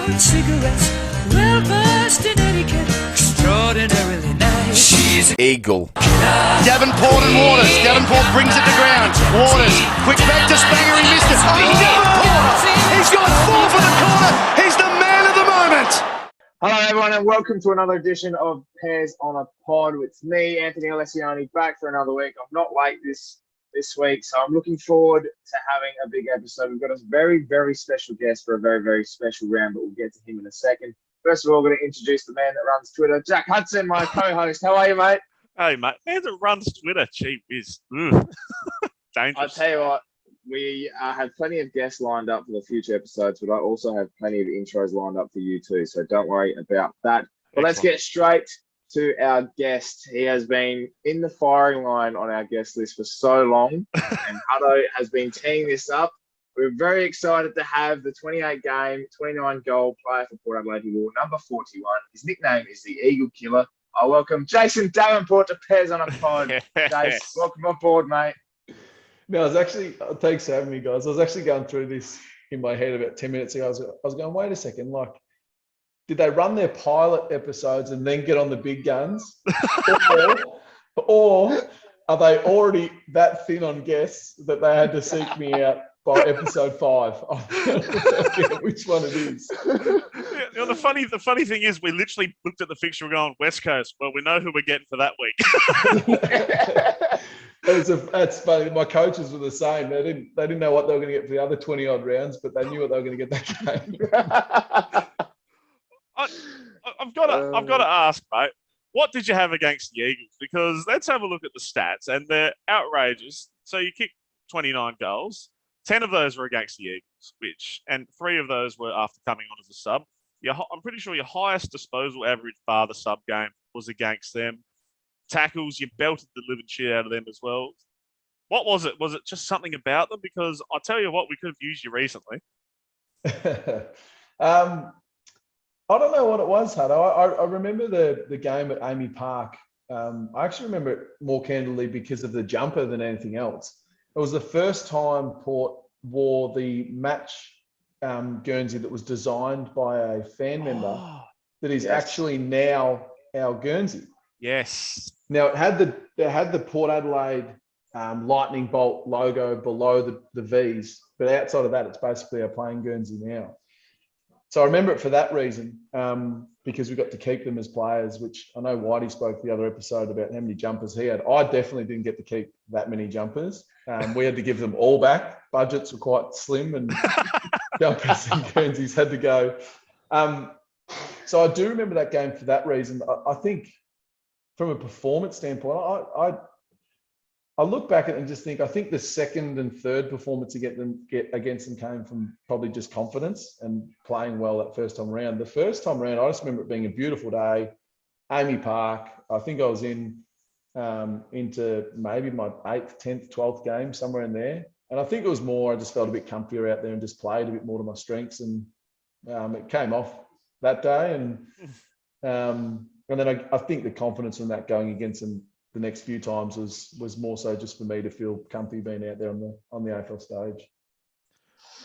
smoked cigarettes, well versed in etiquette, extraordinarily nice. She's Eagle. Davenport and Waters. Davenport brings it to ground. Waters, quick back to Spanger, he missed it. Davenport, he's got 4 for the corner. He's the man of the moment. Hello everyone and welcome to another edition of Pears on a Pod. It's me, Anthony Alessiani, back for another week. I'm not late this week, so I'm looking forward to having a big episode. We've got a very, very special guest for a very, very special round, but we'll get to him in a second. First of all, I'm going to introduce the man that runs Twitter, Jack Hudson, my co-host. How are you, mate? Hey, mate. Man that runs Twitter, cheap is dangerous. I'll tell you what, we have plenty of guests lined up for the future episodes, but I also have plenty of intros lined up for you too, so don't worry about that. But let's get straight to our guest. He has been in the firing line on our guest list for so long, and Hutto has been teeing this up. We're very excited to have the 28-game, 29-goal player for Port Adelaide. He wore number 41. His nickname is the Eagle Killer. I welcome Jason Davenport to Pears on a Pod. Jason, welcome on board, mate. No, thanks for having me, guys. I was actually going through this in my head about 10 minutes ago. I was going, wait a second, did they run their pilot episodes and then get on the big guns? or are they already that thin on guests that they had to seek me out by episode 5? I forget which one it is. Yeah, the funny thing is, we literally looked at the fixture going West Coast. Well, we know who we're getting for that week. That's funny. My coaches were the same. They didn't know what they were going to get for the other 20 odd rounds, but they knew what they were going to get that game. I've got to ask, mate. What did you have against the Eagles? Because let's have a look at the stats, and they're outrageous. So you kicked 29 goals. 10 of those were against the Eagles, and 3 of those were after coming on as a sub. I'm pretty sure your highest disposal average bar the sub game was against them. Tackles, you belted the living shit out of them as well. What was it? Was it just something about them? Because I tell you what, we could have used you recently. I don't know what it was, Hutto. I remember the game at Amy Park. I actually remember it more candidly because of the jumper than anything else. It was the first time Port wore the match Guernsey that was designed by a fan member that is actually now our Guernsey. Yes. Now it had the Port Adelaide lightning bolt logo below the V's, but outside of that, it's basically a plain Guernsey now. So I remember it for that reason, because we got to keep them as players, which I know Whitey spoke the other episode about how many jumpers he had. I definitely didn't get to keep that many jumpers. We had to give them all back. Budgets were quite slim and jumpers and Guernseys had to go. So I do remember that game for that reason. I think from a performance standpoint, I look back at it and just think, I think the second and third performance against them came from probably just confidence and playing well that first time round. The first time round, I just remember it being a beautiful day, Amy Park. I think I was into maybe my 8th, 10th, 12th game, somewhere in there. And I think it was more, I just felt a bit comfier out there and just played a bit more to my strengths. And it came off that day. And then I think the confidence in that going against them the next few times was more so just for me to feel comfy being out there on the AFL stage.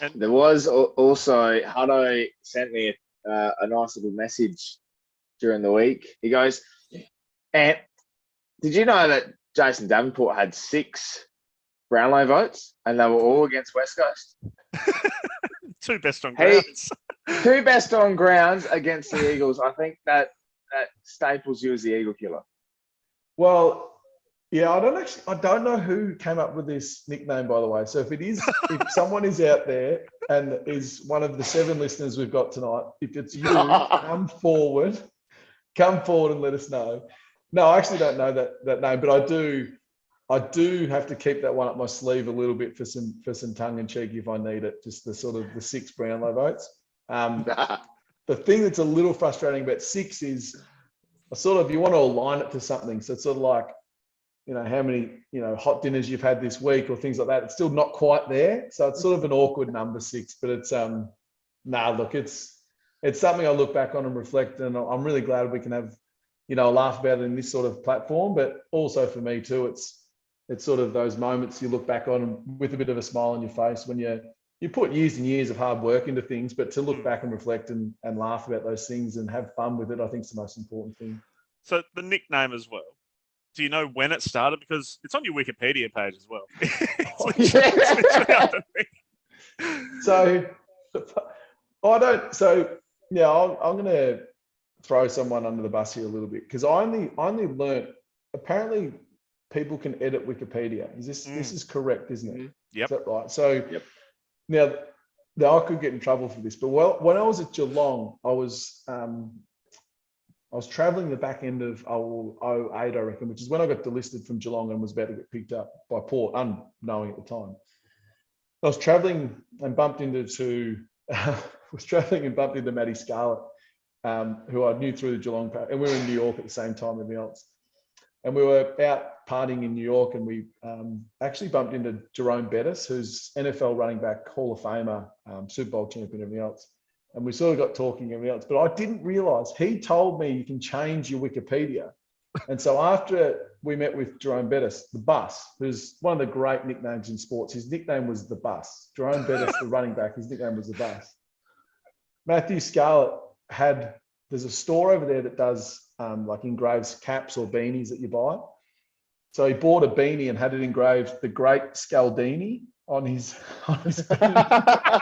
And there was also, Hutto sent me a nice little message during the week. He goes, "Ant, did you know that Jason Davenport had 6 Brownlow votes and they were all against West Coast?" 2 best on grounds. 2 best on grounds against the Eagles. I think that staples you as the Eagle Killer. Well, yeah, I don't know who came up with this nickname, by the way. So if someone is out there and is one of the 7 listeners we've got tonight, if it's you, come forward and let us know. No, I actually don't know that name, but I do have to keep that one up my sleeve a little bit for some tongue in cheek if I need it. Just the sort of the 6 Brownlow votes. The thing that's a little frustrating about 6 is you want to align it to something. So it's sort of like, how many, hot dinners you've had this week or things like that. It's still not quite there. So it's sort of an awkward number 6, but it's, look, it's something I look back on and reflect. And I'm really glad we can have, a laugh about it in this sort of platform, but also for me too, it's sort of those moments you look back on with a bit of a smile on your face when you you put years and years of hard work into things, but to look back and reflect and laugh about those things and have fun with it, I think is the most important thing. So the nickname as well. Do you know when it started? Because it's on your Wikipedia page as well. It's literally underneath. So I don't. So yeah, I'm going to throw someone under the bus here a little bit because I only learnt. Apparently, people can edit Wikipedia. This is correct, isn't it? Yep. Is that right? So now I could get in trouble for this, but when I was at Geelong, I was traveling the back end of 08, I reckon, which is when I got delisted from Geelong and was about to get picked up by Port, unknowing at the time. I was traveling and bumped into Matty Scarlett, who I knew through the Geelong, and we were in New York at the same time, everything else. And we were out partying in New York, and we actually bumped into Jerome Bettis, who's NFL running back, Hall of Famer, Super Bowl champion, everything else. And we sort of got talking and everything else. But I didn't realise, he told me you can change your Wikipedia. And so after we met with Jerome Bettis, the Bus, who's one of the great nicknames in sports, his nickname was the Bus. Jerome Bettis, the running back, his nickname was the Bus. Matthew Scarlett there's a store over there that does like engraves caps or beanies that you buy. So he bought a beanie and had it engraved the Great Scaldini on his beanie.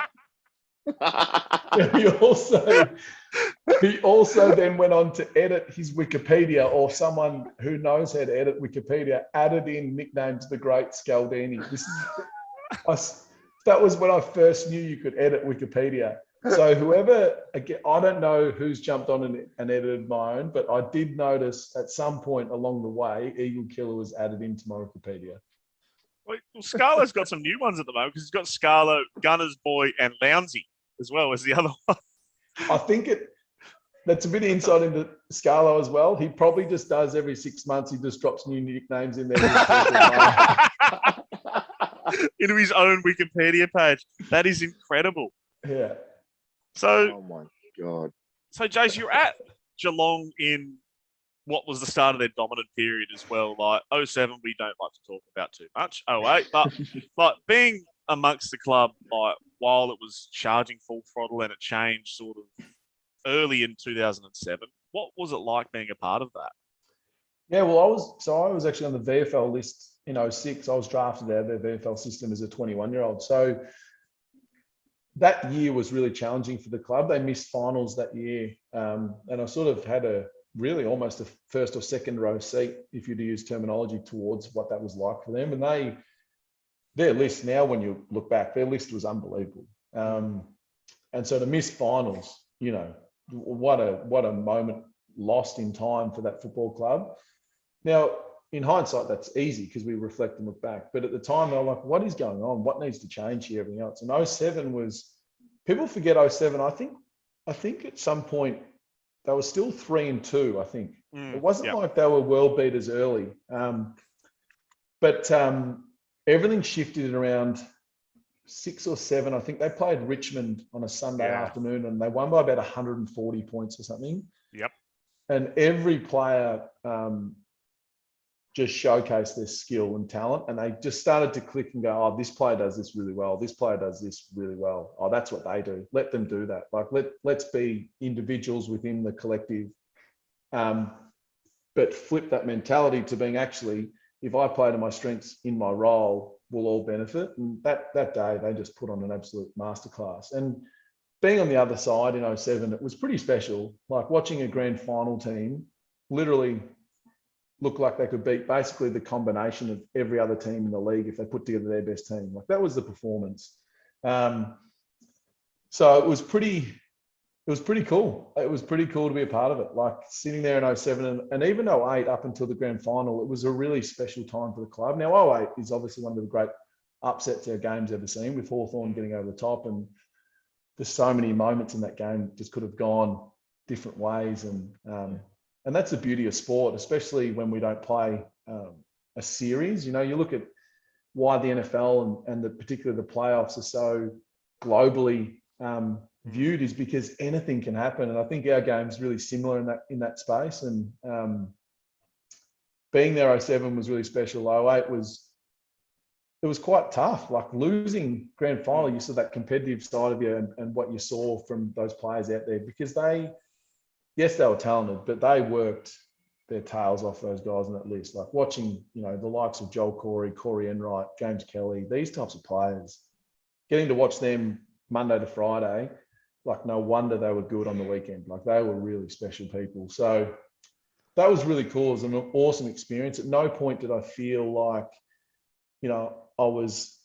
He also then went on to edit his Wikipedia, or someone who knows how to edit Wikipedia added in nicknames the Great Scaldini. That was when I first knew you could edit Wikipedia. So I don't know who's jumped on and edited my own, but I did notice at some point along the way, Eagle Killer was added into my Wikipedia. Well, Scarlo's got some new ones at the moment because he's got Scarlo, Gunner's Boy, and Lounsey as well as the other one. I think that's a bit of insight into Scarlo as well. He probably just does every 6 months. He just drops new nicknames in there. Into his own Wikipedia page. That is incredible. Yeah. So, oh my God. So, Jace, you're at Geelong in what was the start of their dominant period as well. Like 07, we don't like to talk about too much. 08, but being amongst the club, like while it was charging full throttle and it changed sort of early in 2007, what was it like being a part of that? Yeah, well, I was actually on the VFL list in 06. I was drafted out of their VFL system as a 21-year-old. So that year was really challenging for the club. They missed finals that year. And I sort of had almost a first or second row seat, if you'd use terminology, towards what that was like for them. And their list now, when you look back, their list was unbelievable. And so to miss finals, what a moment lost in time for that football club. Now, in hindsight, that's easy because we reflect and look back. But at the time, they were like, what is going on? What needs to change here? Everything else. And 07 was, people forget 07. I think at some point they were still 3-2, I think. It wasn't like they were world beaters early. But everything shifted around 6 or 7. I think they played Richmond on a Sunday afternoon and they won by about 140 points or something. Yep. And every player just showcased their skill and talent, and they just started to click and go, oh, this player does this really well. This player does this really well. Oh, that's what they do. Let them do that. Like, let's be individuals within the collective, but flip that mentality to being actually, if I play to my strengths in my role, we'll all benefit. And that day, they just put on an absolute masterclass. And being on the other side in 07, it was pretty special. Like watching a grand final team literally look like they could beat basically the combination of every other team in the league if they put together their best team. Like that was the performance. So it was pretty cool. It was pretty cool to be a part of it. Like sitting there in 07 and even 08 up until the grand final, it was a really special time for the club. Now 08 is obviously one of the great upsets our game's ever seen, with Hawthorn getting over the top, and there's so many moments in that game just could have gone different ways. And that's the beauty of sport, especially when we don't play a series. You look at why the NFL and particularly the playoffs are so globally viewed, is because anything can happen. And I think our game's really similar in that space. And being there 07 was really special. 08 was it was quite tough. Like losing grand final, you saw that competitive side of you and what you saw from those players out there, because yes, they were talented, but they worked their tails off, those guys on that list. Like watching, the likes of Joel Corey Enright, James Kelly, these types of players, getting to watch them Monday to Friday, like no wonder they were good on the weekend. Like they were really special people. So that was really cool. It was an awesome experience. At no point did I feel like, I was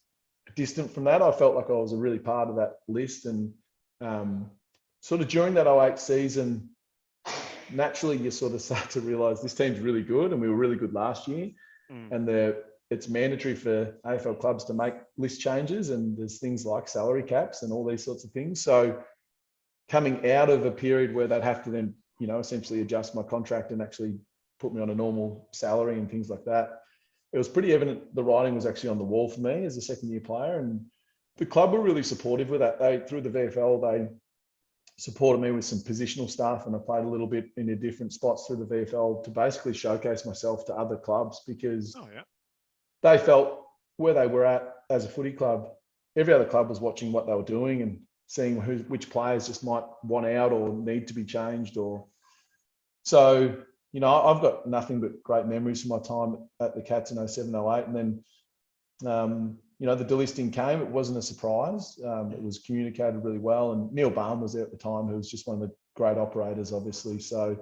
distant from that. I felt like I was a really part of that list. And sort of during that 08 season, naturally you sort of start to realize this team's really good, and we were really good last year. And it's mandatory for AFL clubs to make list changes, and there's things like salary caps and all these sorts of things. So coming out of a period where they'd have to then, essentially adjust my contract and actually put me on a normal salary and things like that, it was pretty evident the writing was actually on the wall for me as a second-year player. And the club were really supportive with that. Through the VFL, they supported me with some positional stuff, and I played a little bit in the different spots through the VFL to basically showcase myself to other clubs, because they felt where they were at as a footy club, every other club was watching what they were doing and seeing which players just might want out or need to be changed. So, I've got nothing but great memories from my time at the Cats in 07, 08. And then, the delisting came. It wasn't a surprise. It was communicated really well. And Neil Barn was there at the time, who was just one of the great operators, obviously. So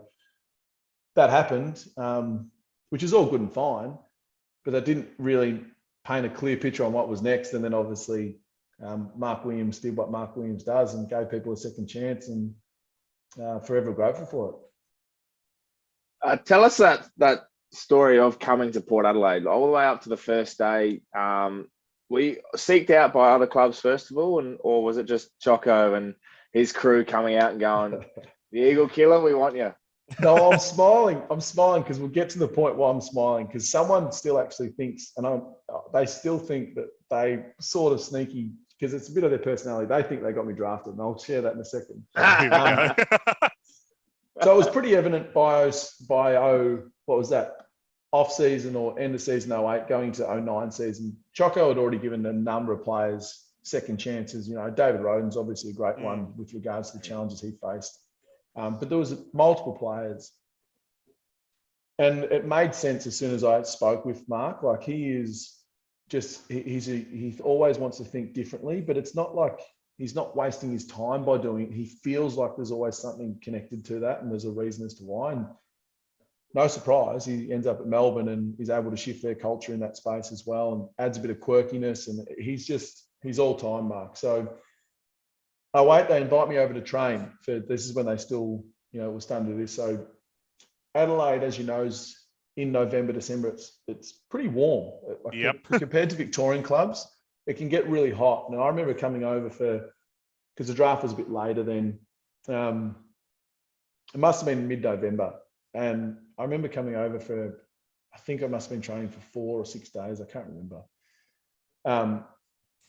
that happened, which is all good and fine, but that didn't really paint a clear picture on what was next. And then obviously Mark Williams did what Mark Williams does and gave people a second chance, and forever grateful for it. Tell us that story of coming to Port Adelaide all the way up to the first day. Were you seeked out by other clubs first of all, or was it just Choco and his crew coming out and going, "The Eagle Killer, we want you"? No, I'm smiling. Because we'll get to the point where I'm smiling, because someone still actually thinks, and they still think that they sort of sneaky, because it's a bit of their personality. They think they got me drafted, and I'll share that in a second. So it was pretty evident by what was that, off season or end of season 08 going to 09 season. Choco had already given a number of players second chances. David Roden's obviously a great one with regards to the challenges he faced. But there was multiple players. And it made sense as soon as I spoke with Mark. Like he always wants to think differently, but it's not like he's not wasting his time by doing it. He feels like there's always something connected to that, and there's a reason as to why. And no surprise, he ends up at Melbourne and is able to shift their culture in that space as well, and adds a bit of quirkiness. And he's all time, Mark. So 08, they invite me over to train. This is when they still, were starting to do this. So Adelaide, as you know, is in November, December. It's pretty warm. Compared to Victorian clubs, it can get really hot. Now, I remember coming over because the draft was a bit later then. It must have been mid-November. And I remember coming over I think I must have been training for 4 or 6 days. I can't remember.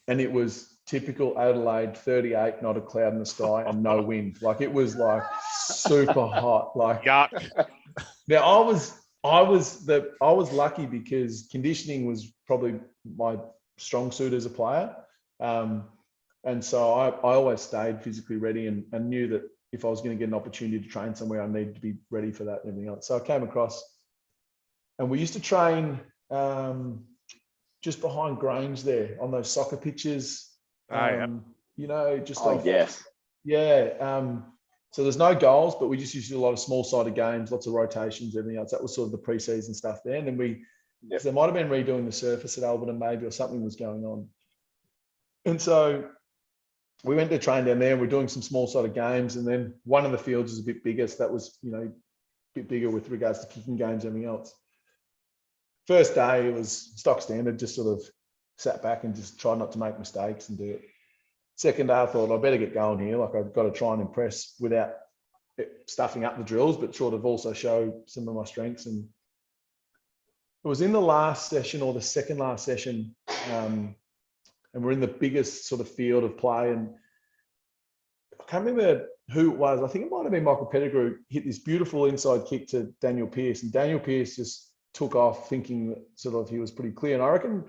And it was typical Adelaide, 38, not a cloud in the sky and no wind. Like it was like super hot. Like yuck. Now I was lucky because conditioning was probably my strong suit as a player. And so I always stayed physically ready and knew that if I was going to get an opportunity to train somewhere, I needed to be ready for that and everything else. So I came across, and we used to train just behind Grange there on those soccer pitches. Yes. Yeah. So there's no goals, but we just used to do a lot of small-sided games, lots of rotations, everything else. That was sort of the pre-season stuff there. And then they might have been redoing the surface at Alberton maybe, or something was going on. And so we went to train down there and we're doing some small-sided games. And then one of the fields is a bit bigger. So that was, a bit bigger with regards to kicking games, everything else. First day, it was stock standard, just sort of sat back and just tried not to make mistakes and do it. Second day, I thought I better get going here. Like I've got to try and impress without stuffing up the drills, but sort of also show some of my strengths. And it was in the last session or the second last session, and we're in the biggest sort of field of play. And I can't remember who it was. I think it might have been Michael Pettigrew hit this beautiful inside kick to Daniel Pearce, and Daniel Pearce just took off thinking that sort of he was pretty clear. And I reckon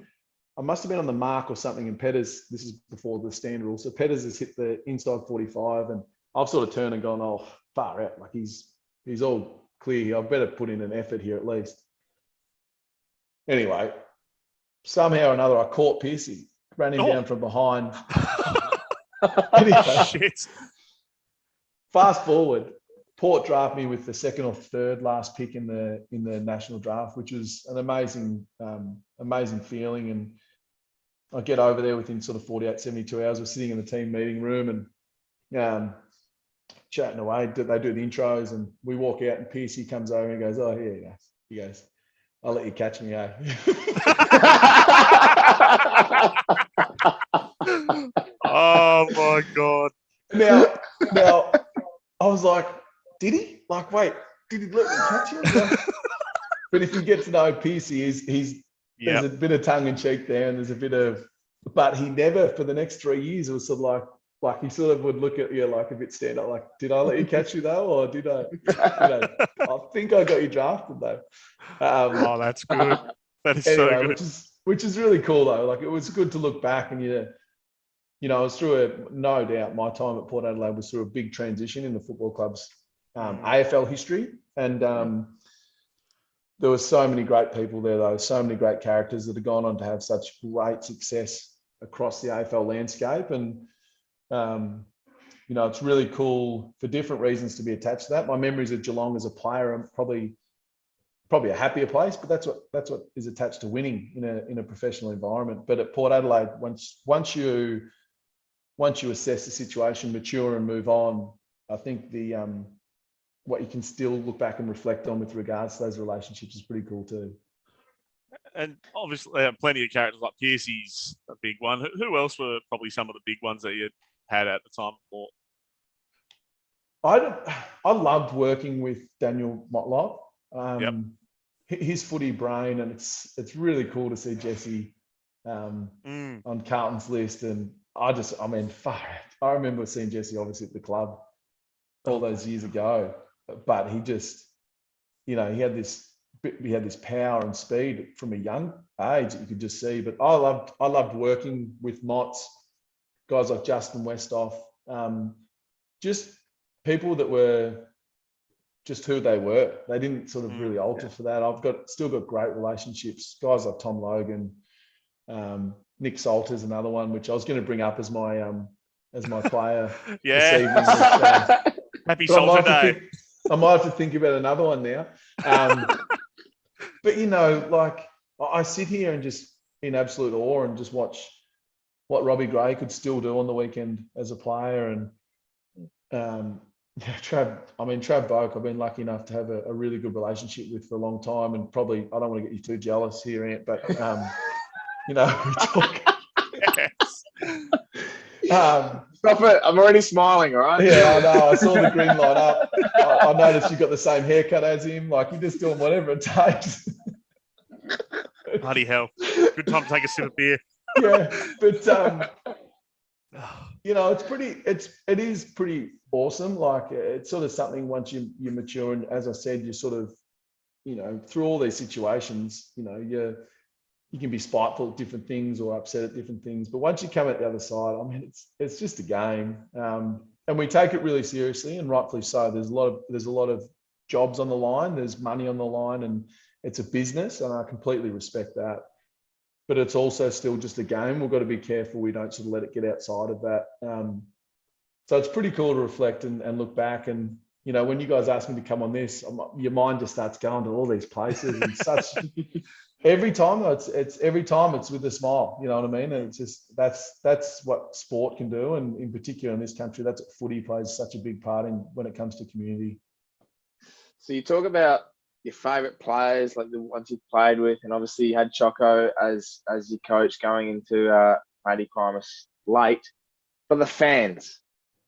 I must have been on the mark or something, and Petters, this is before the stand rule, so Petters has hit the inside 45, and I've sort of turned and gone, oh, far out, like he's all clear. I've better put in an effort here at least. Anyway, somehow or another, I caught Pearcey, ran him down from behind. Anyway, Shit. fast forward, Port draft me with the second or third last pick in the national draft, which was an amazing feeling. And I get over there within sort of 48, 72 hours. We're sitting in the team meeting room and chatting away. They do the intros, and we walk out, and Pearcey comes over and goes, "Oh, here you go." He goes, "I'll let you catch me, eh?" Oh my God. Now, I was like, did he? Like, wait, did he let me catch him? Like, but if you get to know Pearcey, there's a bit of tongue in cheek there, and there's a bit of, but he never, for the next 3 years, it was sort of like he sort of would look at you like a bit stand up, like, did I let you catch you though, or did I? I think I got you drafted though. Oh, that's good. That is Anyway, so good. which is really cool though. Like, it was good to look back, and I was through no doubt my time at Port Adelaide was through a big transition in the football club's AFL history, and there were so many great people there though, so many great characters that have gone on to have such great success across the AFL landscape, and it's really cool for different reasons to be attached to that. My memories of Geelong as a player are probably a happier place, but that's what is attached to winning in a professional environment. But at Port Adelaide, once you assess the situation, mature and move on, I think what you can still look back and reflect on with regards to those relationships is pretty cool too. And obviously, plenty of characters like Pearcey's a big one. Who else were probably some of the big ones that you had at the time before? I loved working with Daniel Motlop. Yep. His footy brain, and it's really cool to see Jesse on Carlton's list. And I remember seeing Jesse obviously at the club all those years ago, but he just, he had this power and speed from a young age that you could just see. But I loved working with Mott's, guys like Justin Westhoff, just people that were just who they were. They didn't sort of really alter for that. I've still got great relationships. Guys like Tom Logan, Nick Salter's another one, which I was going to bring up as my player this evening. Happy Salter Day. I might have to think about another one now. But like, I sit here and just in absolute awe and just watch what Robbie Gray could still do on the weekend as a player. And Trav Boak, I've been lucky enough to have a really good relationship with for a long time, and probably, I don't want to get you too jealous here, Ant, but we talk. Stop it! I'm already smiling. All right. Yeah, I know. I saw the green light up. I noticed you got the same haircut as him. Like, you're just doing whatever it takes. Bloody hell! Good time to take a sip of beer. Yeah, but it is pretty awesome. Like, it's sort of something once you mature, and as I said, you sort of, through all these situations, you can be spiteful at different things or upset at different things. But once you come out the other side, I mean, it's just a game, and we take it really seriously, and rightfully so. There's a lot of jobs on the line. There's money on the line, and it's a business, and I completely respect that. But it's also still just a game. We've got to be careful we don't sort of let it get outside of that. So it's pretty cool to reflect and look back. And, when you guys ask me to come on this, your mind just starts going to all these places and such. Every time it's with a smile, you know what I mean? And it's just, that's what sport can do. And in particular in this country, that's what footy plays such a big part in when it comes to community. So you talk about your favourite players, like the ones you played with, and obviously you had Choco as your coach going into Paddy Primus late. For the fans,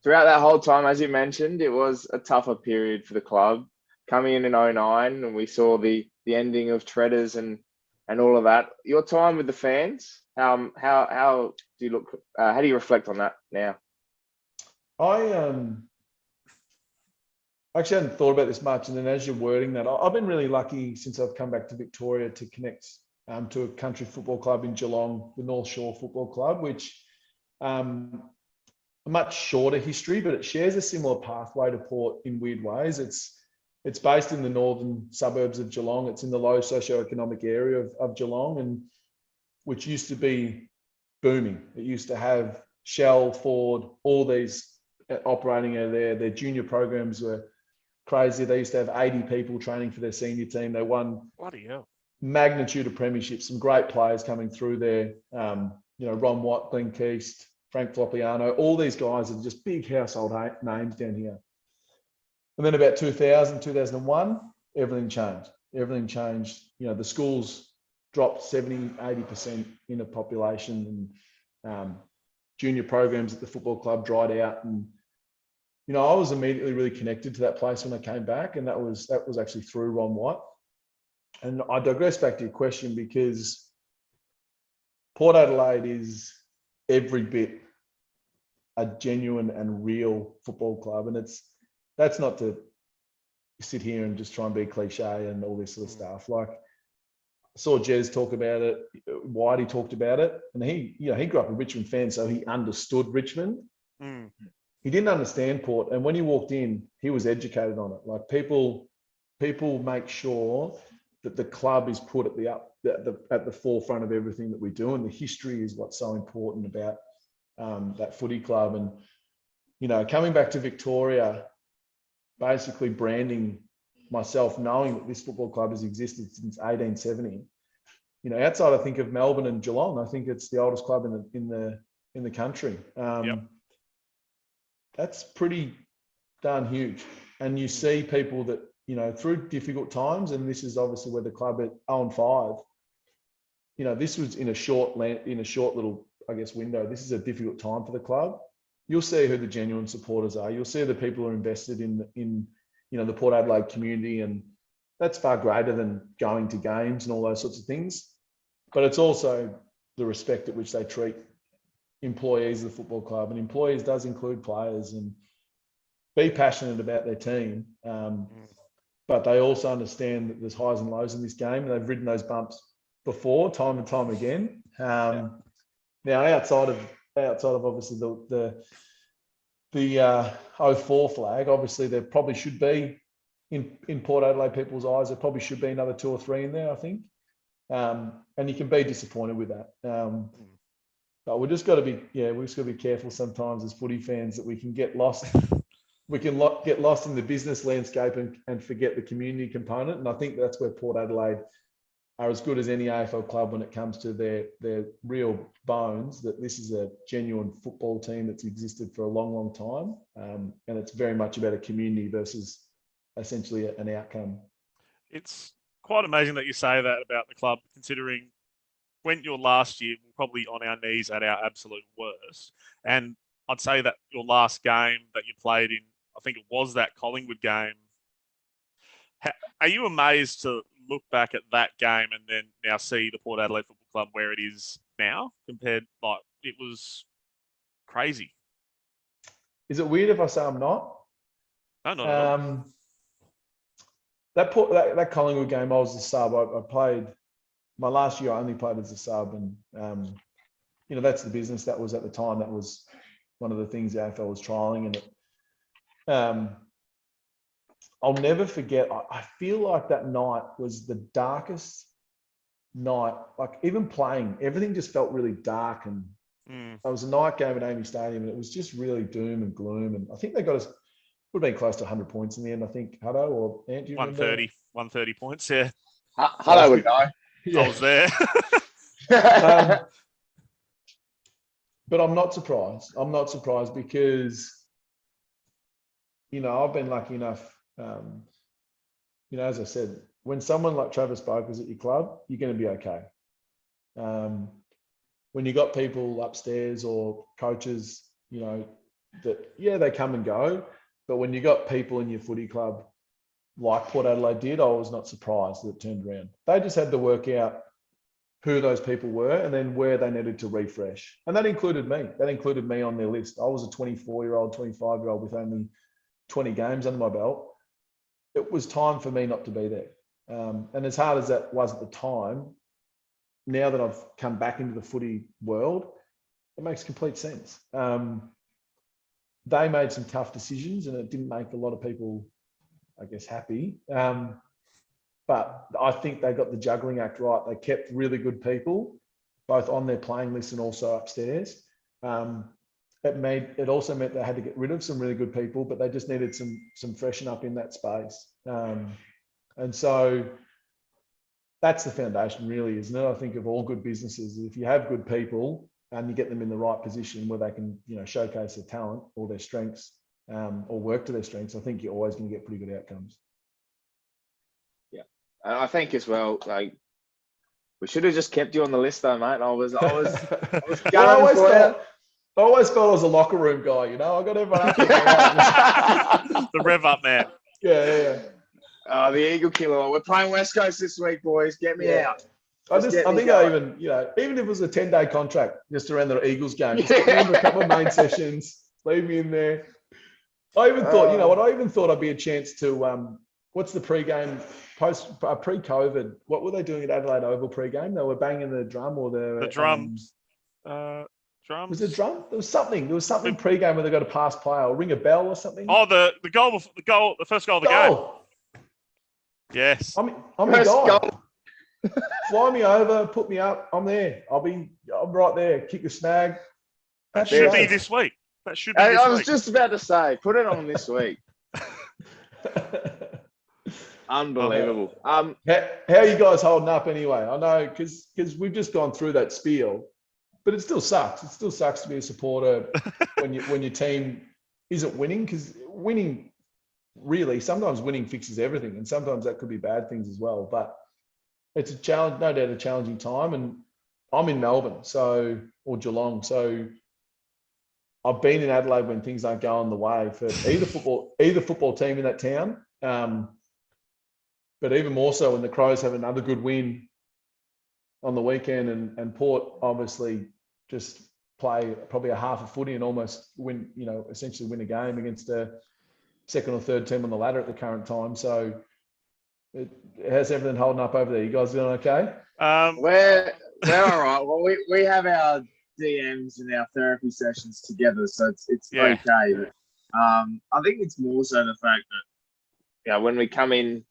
throughout that whole time, as you mentioned, it was a tougher period for the club. Coming in 2009, and we saw the ending of Treaders and all of that. Your time with the fans, how do you look? How do you reflect on that now? I actually hadn't thought about this much, and then as you're wording that, I've been really lucky since I've come back to Victoria to connect to a country football club in Geelong, the North Shore Football Club, which a much shorter history, but it shares a similar pathway to Port in weird ways. It's based in the northern suburbs of Geelong. It's in the low socioeconomic area of Geelong, and which used to be booming. It used to have Shell, Ford, all these operating out there. Their junior programs were crazy. They used to have 80 people training for their senior team. They won magnitude of premierships, some great players coming through there. Ron Watt, Glenn Keast, Frank Floppiano, all these guys are just big household names down here. And then about 2000, 2001, everything changed. Everything changed. The schools dropped 70, 80% in the population, and junior programs at the football club dried out. And, I was immediately really connected to that place when I came back, and that was actually through Ron Watt. And I digress back to your question, because Port Adelaide is every bit a genuine and real football club. And that's not to sit here and just try and be cliche and all this sort of stuff. Like, I saw Jez talk about it, Whitey talked about it, and he grew up a Richmond fan, so he understood Richmond. He didn't understand Port, and when he walked in, he was educated on it. Like, people make sure that the club is put at the forefront of everything that we do, and the history is what's so important about that footy club. And coming back to Victoria, basically branding myself, knowing that this football club has existed since 1870. Outside, I think of Melbourne and Geelong, I think it's the oldest club in the country. That's pretty darn huge. And you see people that, through difficult times, and this is obviously where the club at 0-5, this was in a short little, I guess, window. This is a difficult time for the club. You'll see who the genuine supporters are. You'll see the people who are invested in the Port Adelaide community, and that's far greater than going to games and all those sorts of things. But it's also the respect at which they treat employees of the football club, and employees does include players, and be passionate about their team. But they also understand that there's highs and lows in this game, and they've ridden those bumps before, time and time again. Now, outside of obviously the 04 flag, obviously there probably should be in Port Adelaide people's eyes, there probably should be another 2 or 3 in there, I think. And you can be disappointed with that. But we just got to be careful sometimes as footy fans that we can get lost. We can get lost in the business landscape and forget the community component. And I think that's where Port Adelaide are as good as any AFL club when it comes to their real bones, that this is a genuine football team that's existed for a long, long time. And it's very much about a community versus essentially an outcome. It's quite amazing that you say that about the club, considering when your last year, we're probably on our knees at our absolute worst. And I'd say that your last game that you played in, I think it was that Collingwood game. Are you amazed to look back at that game and then now see the Port Adelaide Football Club where it is now compared? Like, it was crazy. Is it weird if I say I'm not? No, not at all. That Collingwood game, I was a sub. I played my last year. I only played as a sub, and that's the business. That was at the time. That was one of the things the AFL was trialing, and I'll never forget. I feel like that night was the darkest night. Like, even playing, everything just felt really dark, and it was a night game at Amy Stadium, and it was just really doom and gloom. And I think they got us. Would have been close to 100 points in the end, I think. Hutto or Ant, do you 130 points, yeah. Hutto would know. Yeah. I was there. But I'm not surprised. I'm not surprised because, I've been lucky enough, as I said, when someone like Travis Boak is at your club, you're going to be okay. When you got people upstairs or coaches, they come and go. But when you got people in your footy club like Port Adelaide did, I was not surprised that it turned around. They just had to work out who those people were and then where they needed to refresh. And that included me. That included me on their list. I was a 24-year-old, 25-year-old with only 20 games under my belt. It was time for me not to be there. And as hard as that was at the time, now that I've come back into the footy world, it makes complete sense. They made some tough decisions, and it didn't make a lot of people, I guess, happy. But I think they got the juggling act right. They kept really good people, both on their playing list and also upstairs. It also meant they had to get rid of some really good people, but they just needed some freshen up in that space. And so that's the foundation, really, isn't it? I think of all good businesses, if you have good people and you get them in the right position where they can, showcase their talent or their strengths, or work to their strengths, I think you're always going to get pretty good outcomes. Yeah, and I think as well, like, we should have just kept you on the list, though, mate. I was gunning for you. I always felt I was a locker room guy, I got everyone up and down. The rev up man. Yeah. The Eagle Killer. We're playing West Coast this week, boys. Get me out. I think even if it was a 10-day contract just around the Eagles game, just get me into a couple of main sessions, leave me in there. I even thought, I even thought I'd be a chance to, what's the pre-COVID, what were they doing at Adelaide Oval pre-game? They were banging the drum or the drums. Drums. Was it drum? There was something pre-game where they got a pass play or ring a bell or something. Oh, the first goal of the game. Yes. I'm a guy. Fly me over, put me up. I'm there. I'm right there. Kick a snag. That should be this week. I was just about to say, put it on this week. Unbelievable. How are you guys holding up anyway? I know because we've just gone through that spiel, but it still sucks. It still sucks to be a supporter when your team isn't winning, because winning, really, sometimes winning fixes everything, and sometimes that could be bad things as well. But it's a challenge, no doubt, a challenging time. And I'm in Melbourne, or Geelong, so I've been in Adelaide when things aren't going the way for either football team in that town. But even more so when the Crows have another good win on the weekend, and Port obviously just play probably a half a footy and almost win, essentially win a game against a second or third team on the ladder at the current time. So how's everything holding up over there? You guys doing okay? We're all right. Well, we have our DMs and our therapy sessions together, so it's okay. But, I think it's more so the fact that when we come in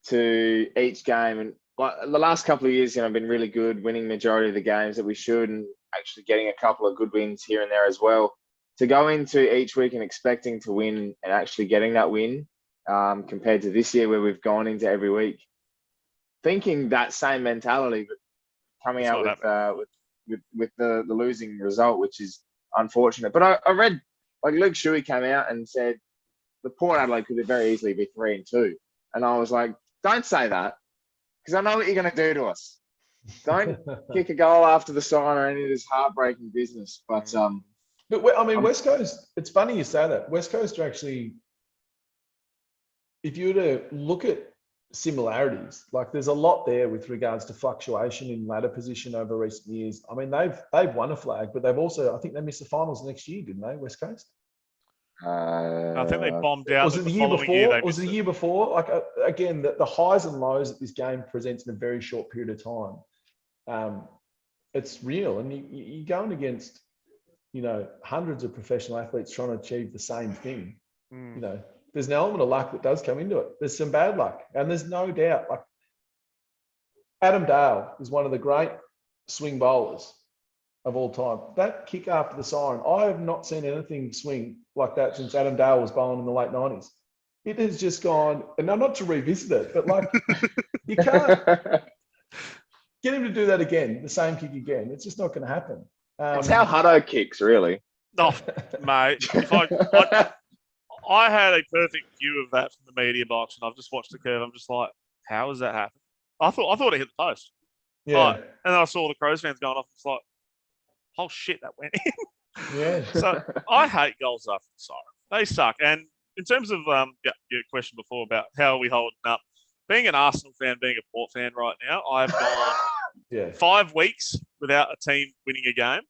to each game, and the last couple of years, been really good, winning majority of the games that we should, and actually getting a couple of good wins here and there as well. To go into each week and expecting to win and actually getting that win, compared to this year where we've gone into every week thinking that same mentality, but coming out with the losing result, which is unfortunate. But I read, like, Luke Shuey came out and said the Port Adelaide could very easily be 3-2, and I was like, don't say that, because I know what you're going to do to us. Don't kick a goal after the sign or any of this heartbreaking business. But West Coast, it's funny you say that. West Coast are actually, if you were to look at similarities, like, there's a lot there with regards to fluctuation in ladder position over recent years. I mean, they've won a flag, but they've also, I think they missed the finals next year, didn't they, West Coast? I think they bombed out. Was it the year before? Was it the year before? Like, again, the highs and lows that this game presents in a very short period of time. It's real, and you're going against, hundreds of professional athletes trying to achieve the same thing. There's an element of luck that does come into it. There's some bad luck, and there's no doubt. Like, Adam Dale is one of the great swing bowlers of all time. That kick after the siren, I have not seen anything swing like that since Adam Dale was bowling in the late 90s. It has just gone, and not to revisit it, but like, you can't get him to do that again, the same kick again. It's just not going to happen. It's how Hutto kicks, really. Oh, mate. I had a perfect view of that from the media box, and I've just watched the curve. I'm just like, how has that happened? I thought it hit the post. Yeah. And then I saw the Crows fans going off. It's like, oh shit, that went in. Yeah. So I hate goals after the siren. They suck. And in terms of your question before about how are we holding up, being an Arsenal fan, being a Port fan right now, I've gone 5 weeks without a team winning a game.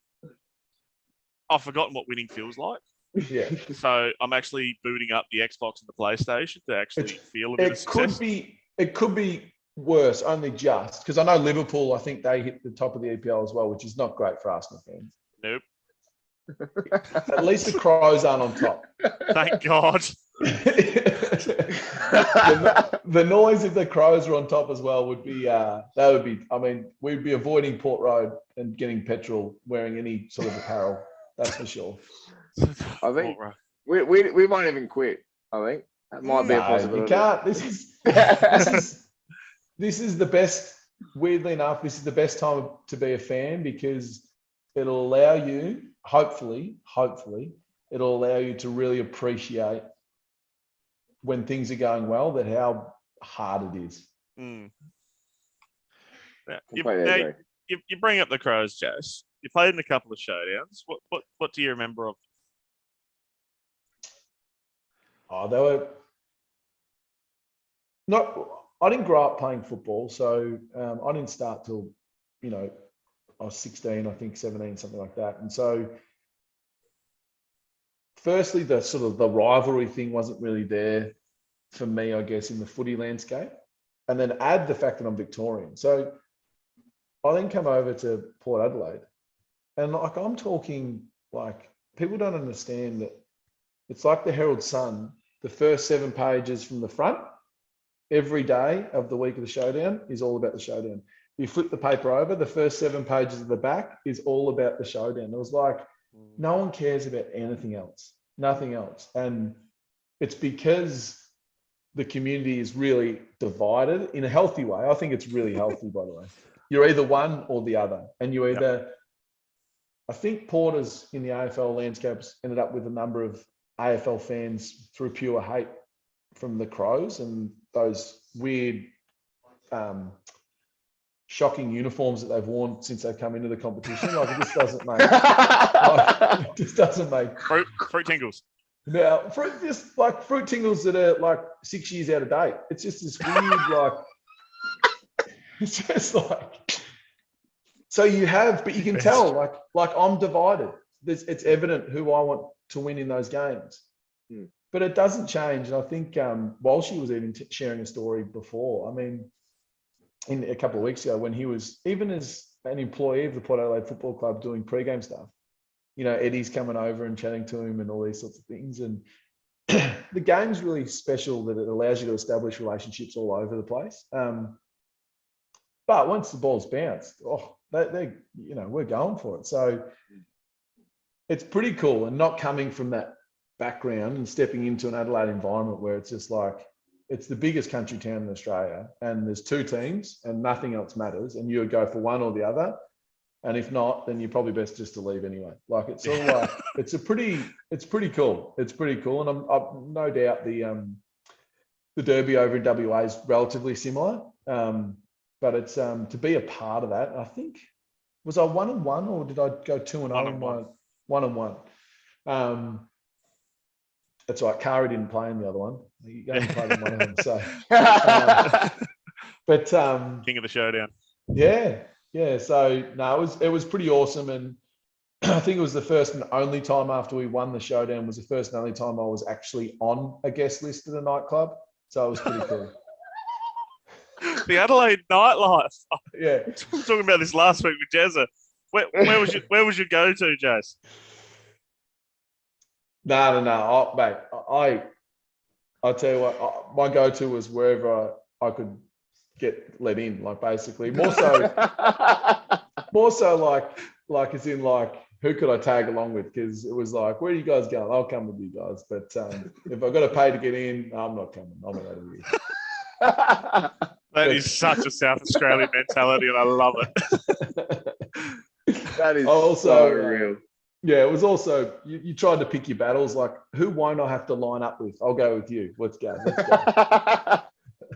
I've forgotten what winning feels like. Yeah. So I'm actually booting up the Xbox and the PlayStation to actually feel a bit of success. It could be worse, only just, because I know Liverpool, I think they hit the top of the EPL as well, which is not great for Arsenal fans. Nope. At least the Crows aren't on top. Thank God. The noise if the Crows were on top as well would be, I mean, we'd be avoiding Port Road and getting petrol wearing any sort of apparel. That's for sure. I think we might even quit. I think that might be a possibility. You can't. This is the best. Weirdly enough, this is the best time to be a fan because it'll allow you, hopefully, it'll allow you to really appreciate when things are going well, that how hard it is. Mm. Completely agree. You bring up the Crows, Jess. You played in a couple of showdowns. What do you remember of? Oh, they were not. I didn't grow up playing football, so I didn't start till, I was 16, I think 17, something like that. And so, firstly, the sort of the rivalry thing wasn't really there for me, I guess, in the footy landscape. And then add the fact that I'm Victorian. So I then come over to Port Adelaide, and like I'm talking, like people don't understand that it's like the Herald Sun. The first 7 pages from the front every day of the week of the showdown is all about the showdown. You flip the paper over, the first 7 pages of the back is all about the showdown. It was like, no one cares about anything else, nothing else. And it's because the community is really divided in a healthy way. I think it's really healthy, by the way. You're either one or the other. And you either, I think Porters in the AFL landscapes ended up with a number of AFL fans through pure hate from the Crows and those weird, shocking uniforms that they've worn since they've come into the competition. Like, it just doesn't make. It just doesn't make. Fruit tingles. Now, just like fruit tingles that are like 6 years out of date. It's just this weird, like. It's just like. So you have, but you can tell, like I'm divided. It's evident who I want to win in those games. But it doesn't change. And I think Walshy was even sharing a story before. I mean, in a couple of weeks ago, when he was, even as an employee of the Port Adelaide Football Club doing pre-game stuff, Eddie's coming over and chatting to him and all these sorts of things. And the game's really special that it allows you to establish relationships all over the place. But once the ball's bounced, we're going for it. So it's pretty cool, and not coming from that background and stepping into an Adelaide environment where it's just like, it's the biggest country town in Australia and there's 2 teams and nothing else matters, and you would go for one or the other. And if not, then you're probably best just to leave anyway. Like, it's sort of like, it's pretty cool. It's pretty cool. And I'm no doubt the derby over in WA is relatively similar. But it's to be a part of that. I think, was I 1-1 or did I go 2-0? 1-1. That's right. Kari didn't play in the other one. He only played in one of them. So, but King of the showdown. Yeah. So no, it was pretty awesome, and I think it was the first and only time after we won the showdown was the first and only time I was actually on a guest list at a nightclub. So it was pretty cool. The Adelaide nightlife. Yeah. I was talking about this last week with Jezza. Where was your go-to, Jazz? No. Mate, I'll tell you what, my go-to was wherever I could get let in, like, basically. More so like as in, like, who could I tag along with? Because it was like, where are you guys going? I'll come with you guys. But if I've got to pay to get in, I'm not coming. I'm out of here. That is such a South Australian mentality, and I love it. That is also, so real. Yeah, it was also, you tried to pick your battles, like, who won't I have to line up with? I'll go with you. Let's go.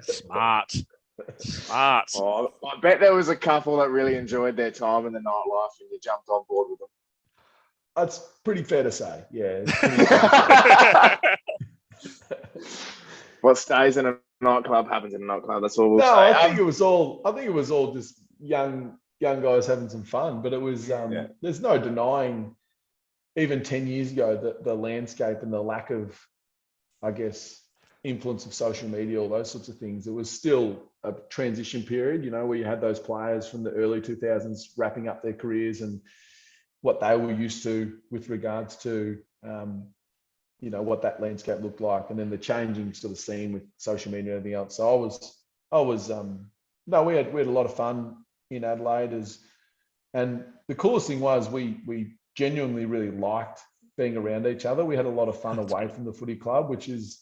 Smart. Oh, I bet there was a couple that really enjoyed their time in the nightlife and you jumped on board with them. That's pretty fair to say. Yeah. It's pretty fair to say. What stays in a nightclub happens in a nightclub. That's all we'll say. I think it was all just young guys having some fun, but it was there's no denying, even 10 years ago, that the landscape and the lack of, I guess, influence of social media, all those sorts of things, it was still a transition period, you know, where you had those players from the early 2000s wrapping up their careers and what they were used to with regards to, you know, what that landscape looked like, and then the changing sort of scene with social media and everything else. So we had a lot of fun in Adelaide, and the coolest thing was we genuinely really liked being around each other. We had a lot of fun away from the footy club, which is,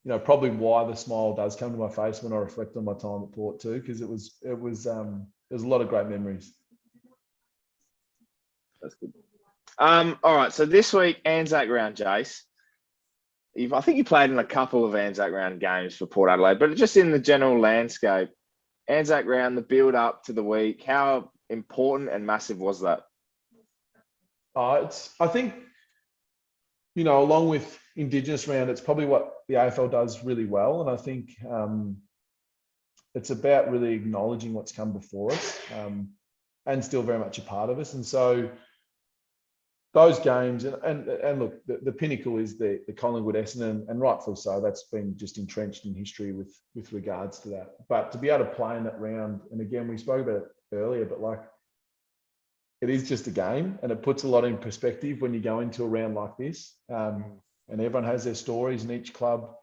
you know, probably why the smile does come to my face when I reflect on my time at Port too, because there's a lot of great memories. That's good. All right, so this week, Anzac round, Jace. I think you played in a couple of Anzac round games for Port Adelaide, but just in the general landscape, Anzac round, the build up to the week, how important and massive was that? I think, you know, along with Indigenous round, it's probably what the AFL does really well, and I think it's about really acknowledging what's come before us, and still very much a part of us. And so those games, and look, the pinnacle is the Collingwood Essendon, and rightfully so. That's been just entrenched in history with regards to that. But to be able to play in that round, and again, we spoke about it earlier, but like, it is just a game, and it puts a lot in perspective when you go into a round like this. And everyone has their stories, and each club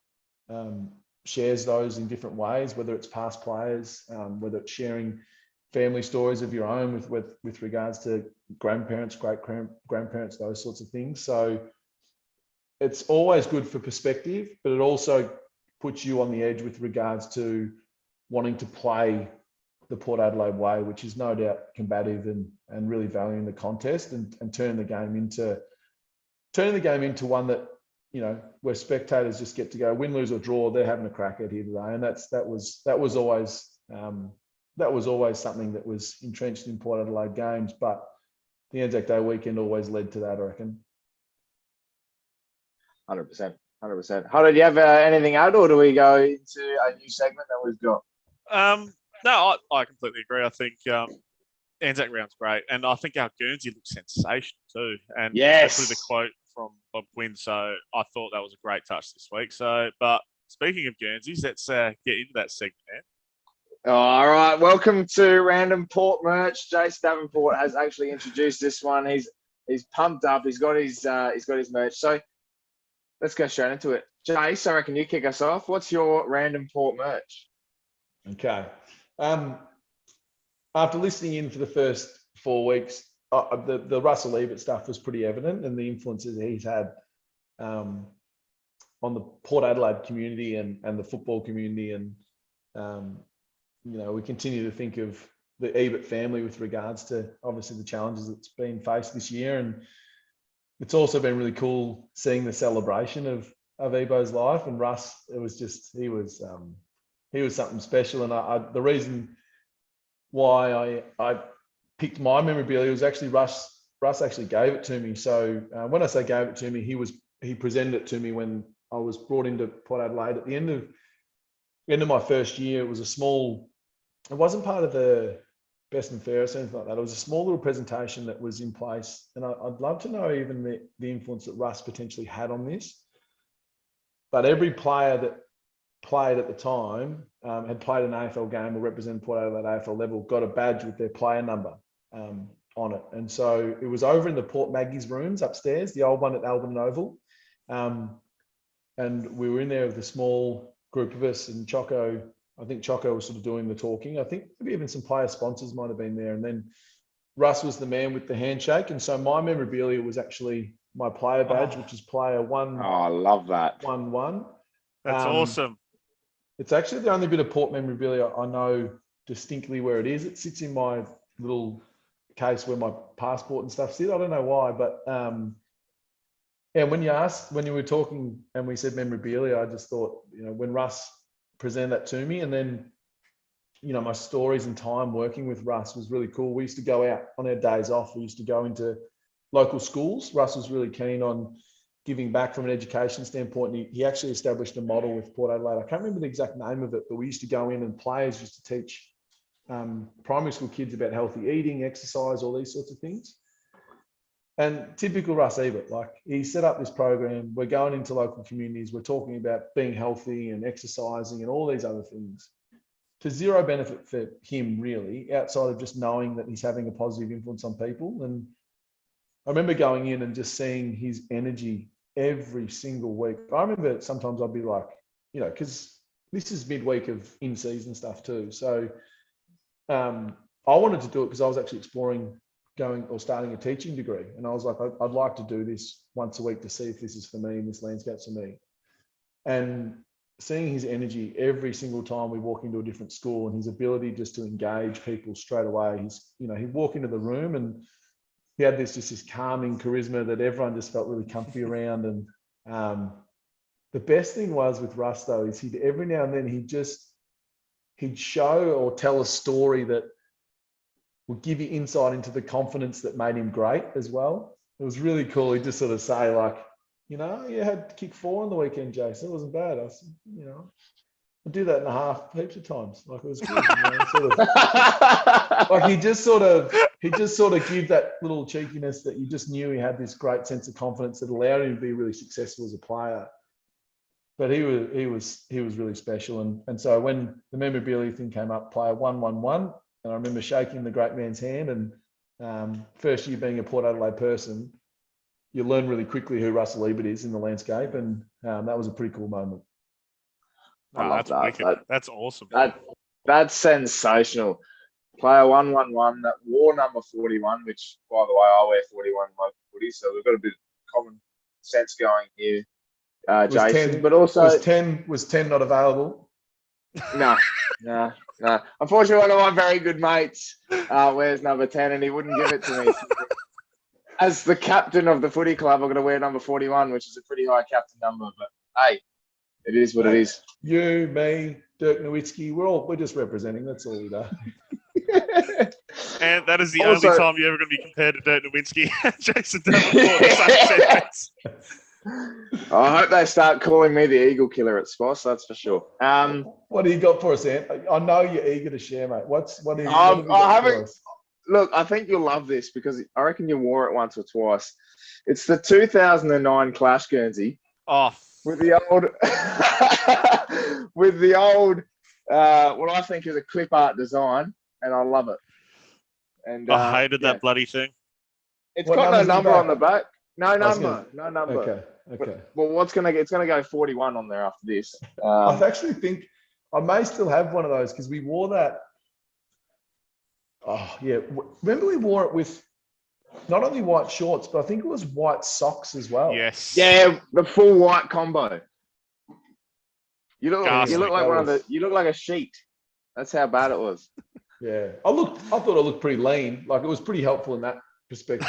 shares those in different ways, whether it's past players, whether it's sharing family stories of your own with regards to grandparents, great-grandparents, those sorts of things. So it's always good for perspective, but it also puts you on the edge with regards to wanting to play the Port Adelaide way, which is no doubt combative and really valuing the contest, and turn the game into one that, you know, where spectators just get to go, win, lose or draw, they're having a crack at here today. And that was always something that was entrenched in Port Adelaide games, but the Anzac Day weekend always led to that, I reckon. 100%. Hunter, do you have anything out, or do we go into a new segment that we've got? No, I completely agree. I think Anzac round's great, and I think our Guernsey looks sensational too. And especially the quote from Bob Quinn. So I thought that was a great touch this week. So, but speaking of Guernseys, let's get into that segment, man. All right, welcome to Random Port merch. Jace Davenport has actually introduced this one. He's pumped up. He's got his merch. So let's go straight into it. Jace, I reckon you kick us off. What's your Random Port merch? Okay. After listening in for the first 4 weeks, the Russell Ebert stuff was pretty evident, and the influences he's had on the Port Adelaide community and the football community, and you know, we continue to think of the Ebert family with regards to obviously the challenges that's been faced this year. And it's also been really cool seeing the celebration of Ebo's life. And Russ, it was just, he was something special. And the reason why I picked my memorabilia was actually Russ actually gave it to me. So when I say gave it to me, he presented it to me when I was brought into Port Adelaide at the end of my first year. It was a small, it wasn't part of the best and fairest or anything like that. It was a small little presentation that was in place. And I'd love to know even the influence that Russ potentially had on this. But every player that played at the time had played an AFL game or represented Port Adelaide AFL level, got a badge with their player number on it. And so it was over in the Port Maggie's rooms upstairs, the old one at Albion Oval. And we were in there with a small group of us, and I think Choco was sort of doing the talking. I think maybe even some player sponsors might have been there. And then Russ was the man with the handshake. And so my memorabilia was actually my player badge, which is player 1. Oh, I love that. 1-1. That's awesome. It's actually the only bit of Port memorabilia I know distinctly where it is. It sits in my little case where my passport and stuff sit. I don't know why, but yeah, when you were talking and we said memorabilia, I just thought, you know, when Russ presented that to me, and then, you know, my stories and time working with Russ was really cool. We used to go out on our days off. We used to go into local schools. Russ was really keen on giving back from an education standpoint. And he actually established a model with Port Adelaide. I can't remember the exact name of it, but we used to go in and players used to teach primary school kids about healthy eating, exercise, all these sorts of things. And typical Russ Ebert, like he set up this program. We're going into local communities. We're talking about being healthy and exercising and all these other things to zero benefit for him, really, outside of just knowing that he's having a positive influence on people. And I remember going in and just seeing his energy every single week. I remember sometimes I'd be like, because this is midweek of in-season stuff too. So I wanted to do it because I was actually exploring going or starting a teaching degree. And I was like, I'd like to do this once a week to see if this is for me and this landscape's for me. And seeing his energy every single time we walk into a different school and his ability just to engage people straight away. He'd walk into the room and he had this calming charisma that everyone just felt really comfy around. And the best thing was with Russ though, is he'd every now and then he'd show or tell a story that would give you insight into the confidence that made him great as well. It was really cool. He'd just sort of say like, you had kick 4 on the weekend, Jason. It wasn't bad. I said, I do that in a half heaps of times. Like it was good. Sort of, like he just sort of give that little cheekiness that you just knew he had this great sense of confidence that allowed him to be really successful as a player. But he was really special. And so when the memorabilia thing came up, player 111, and I remember shaking the great man's hand. And first year being a Port Adelaide person, you learn really quickly who Russell Ebert is in the landscape, and that was a pretty cool moment. I love that. That's awesome. That's sensational. Player 111 that wore number 41, which by the way I wear 41 in my footy, so we've got a bit of common sense going here, Jason. 10, but also was 10 not available? No. Unfortunately, one of my very good mates wears number 10, and he wouldn't give it to me. As the captain of the footy club, I'm going to wear number 41, which is a pretty high captain number. But hey, it is what it is. You, me, Dirk Nowitzki, we're just representing. That's all we do. And that is the only time you're ever going to be compared to Dirk Nowitzki and Jason Davenport. I hope they start calling me the Eagle Killer at Sposs, that's for sure. What do you got for us, Ant? I know you're eager to share, mate. What have you I got for us? Look, I think you'll love this because I reckon you wore it once or twice. It's the 2009 Clash Guernsey. Oh, with the old, what I think is a clip art design, and I love it. And I hated that bloody thing. It's got no number on the back. No number. Okay. Well, it's gonna go 41 on there after this. I actually think I may still have one of those because we wore that. Oh yeah, remember we wore it with not only white shorts, but I think it was white socks as well. Yes. Yeah, the full white combo. You look like you look like a sheet. That's how bad it was. Yeah, I thought it looked pretty lean. Like it was pretty helpful in that perspective.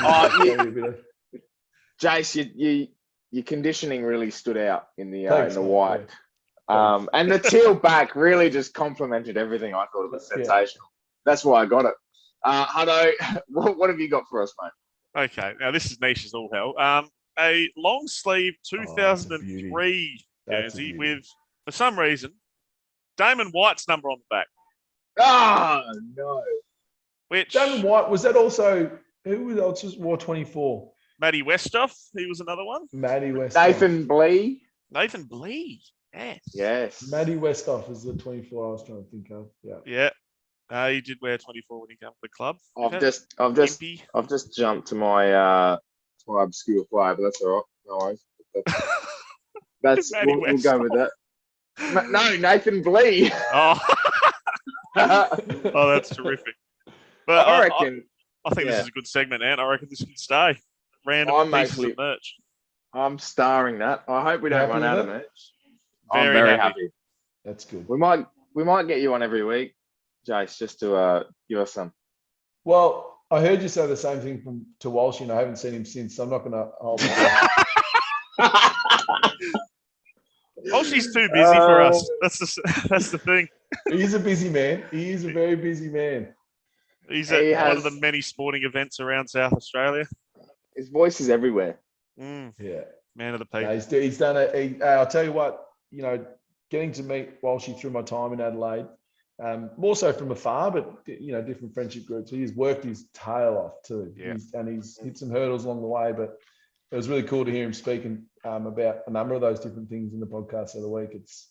Jace, your conditioning really stood out in the white. Yeah. And the teal back really just complemented everything. I thought it was sensational. That's why I got it. Hutto, what have you got for us, mate? Okay, now this is niche as all hell. A long sleeve 2003 jersey with, for some reason, Damon White's number on the back. Ah, no. Which Damon White, was that also, who else wore 24? Matty Westhoff, he was another one. Matty Westhoff. Nathan Blee. Yes. Matty Westhoff is the 24 I was trying to think of. Yeah. He did wear 24 when he came to the club. I've just jumped to my obscure player, but that's all right. No worries. We'll go with that. No, Nathan Blee. Oh. Oh, that's terrific. But I reckon. I think this is a good segment, Ant. I reckon this can stay. Random pieces of merch. I'm starring that. I hope we don't run out of merch. I'm very happy. That's good. We might get you on every week, Jace, just to give us some. Well, I heard you say the same thing to Walsh, and I haven't seen him since, so I'm not going to hold my Walshy's too busy for us. That's the thing. He's a busy man. He is a very busy man. He's at one of the many sporting events around South Australia. His voice is everywhere. Yeah. Man of the people. No, he's done it. I'll tell you what, getting to meet Walshy through my time in Adelaide, More so from afar, but different friendship groups. He's worked his tail off too, Yeah. He's hit some hurdles along the way. But it was really cool to hear him speaking about a number of those different things in the podcast the other week. It's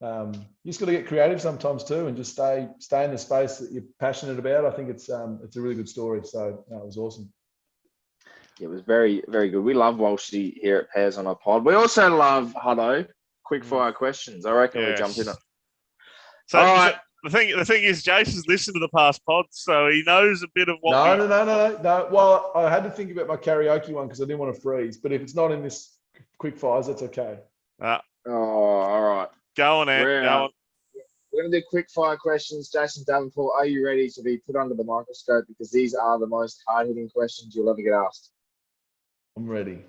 you just got to get creative sometimes too, and just stay in the space that you're passionate about. I think it's a really good story. So it was awesome. It was very, very good. We love Walshy here at Pears on our pod. We also love Hutto. Quick fire questions. I reckon we jump in. So, All right. the thing is, Jason's listened to the past pods, so he knows a bit of what. No. Well, I had to think about my karaoke one because I didn't want to freeze. But if it's not in this quick fires, that's okay. All right. Go on, Ant. Go on. We're going to do quick fire questions. Jason Davenport, are you ready to be put under the microscope? Because these are the most hard-hitting questions you'll ever get asked. I'm ready.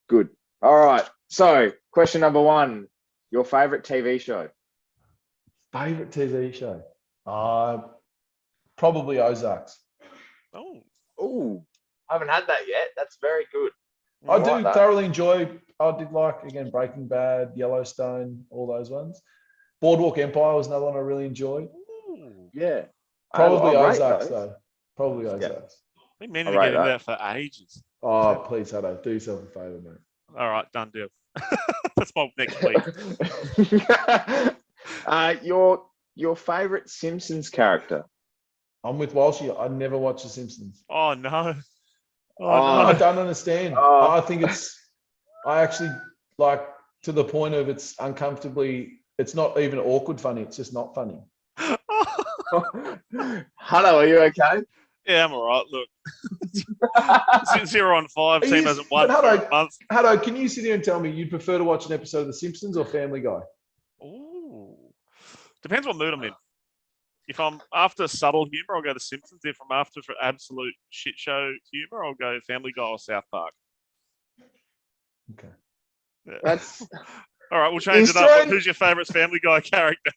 Good. All right. So, question number 1, your favorite TV show? Favorite TV show? Probably Ozarks. Oh, I haven't had that yet. That's very good. I do thoroughly enjoy. I did again, Breaking Bad, Yellowstone, all those ones. Boardwalk Empire was another one I really enjoyed. Yeah. Probably Ozarks though. Probably Ozarks. We've been meaning to get into that for ages. Oh, please, Hutto, do yourself a favour, mate. All right, done deal. That's my next week. Your favorite Simpsons character? I'm with Walshy. I never watched The Simpsons. Oh no. I don't understand. I think I actually to the point of it's uncomfortably, it's not even awkward funny. It's just not funny. Hello, are you okay? Yeah, I'm all right. Look, since 0 on 5, team hasn't won for a month. Hutto, can you sit here and tell me you'd prefer to watch an episode of The Simpsons or Family Guy? Ooh. Depends what mood I'm in. If I'm after subtle humour, I'll go The Simpsons. If I'm after for absolute shit show humour, I'll go Family Guy or South Park. Okay. Yeah. That's all right. We'll change it up. Who's your favourite Family Guy character?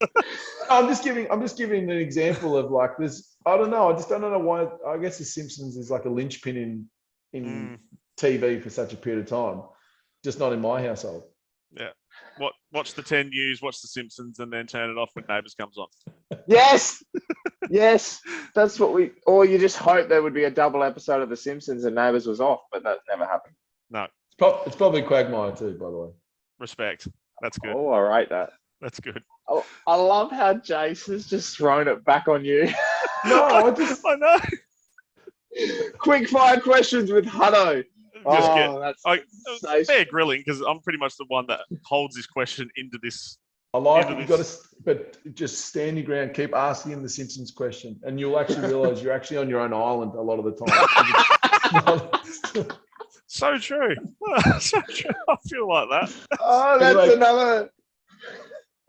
I'm just giving an example of this. I don't know. I just don't know why. I guess The Simpsons is like a linchpin in TV for such a period of time. Just not in my household. Yeah. Watch the 10 News, watch The Simpsons, and then turn it off when Neighbours comes on. Yes. That's what or you just hope there would be a double episode of The Simpsons and Neighbours was off, but that never happened. No. It's probably Quagmire too, by the way. Respect. That's good. Oh, I rate that. That's good. Oh, I love how Jace has just thrown it back on you. No, I know. Quick fire questions with Hutto. That's fair grilling because I'm pretty much the one that holds this question into this. I like it. You've got to, but just stand your ground. Keep asking him the Simpsons question, and you'll actually realise you're actually on your own island a lot of the time. So true. So true. I feel like that. Oh, that's another.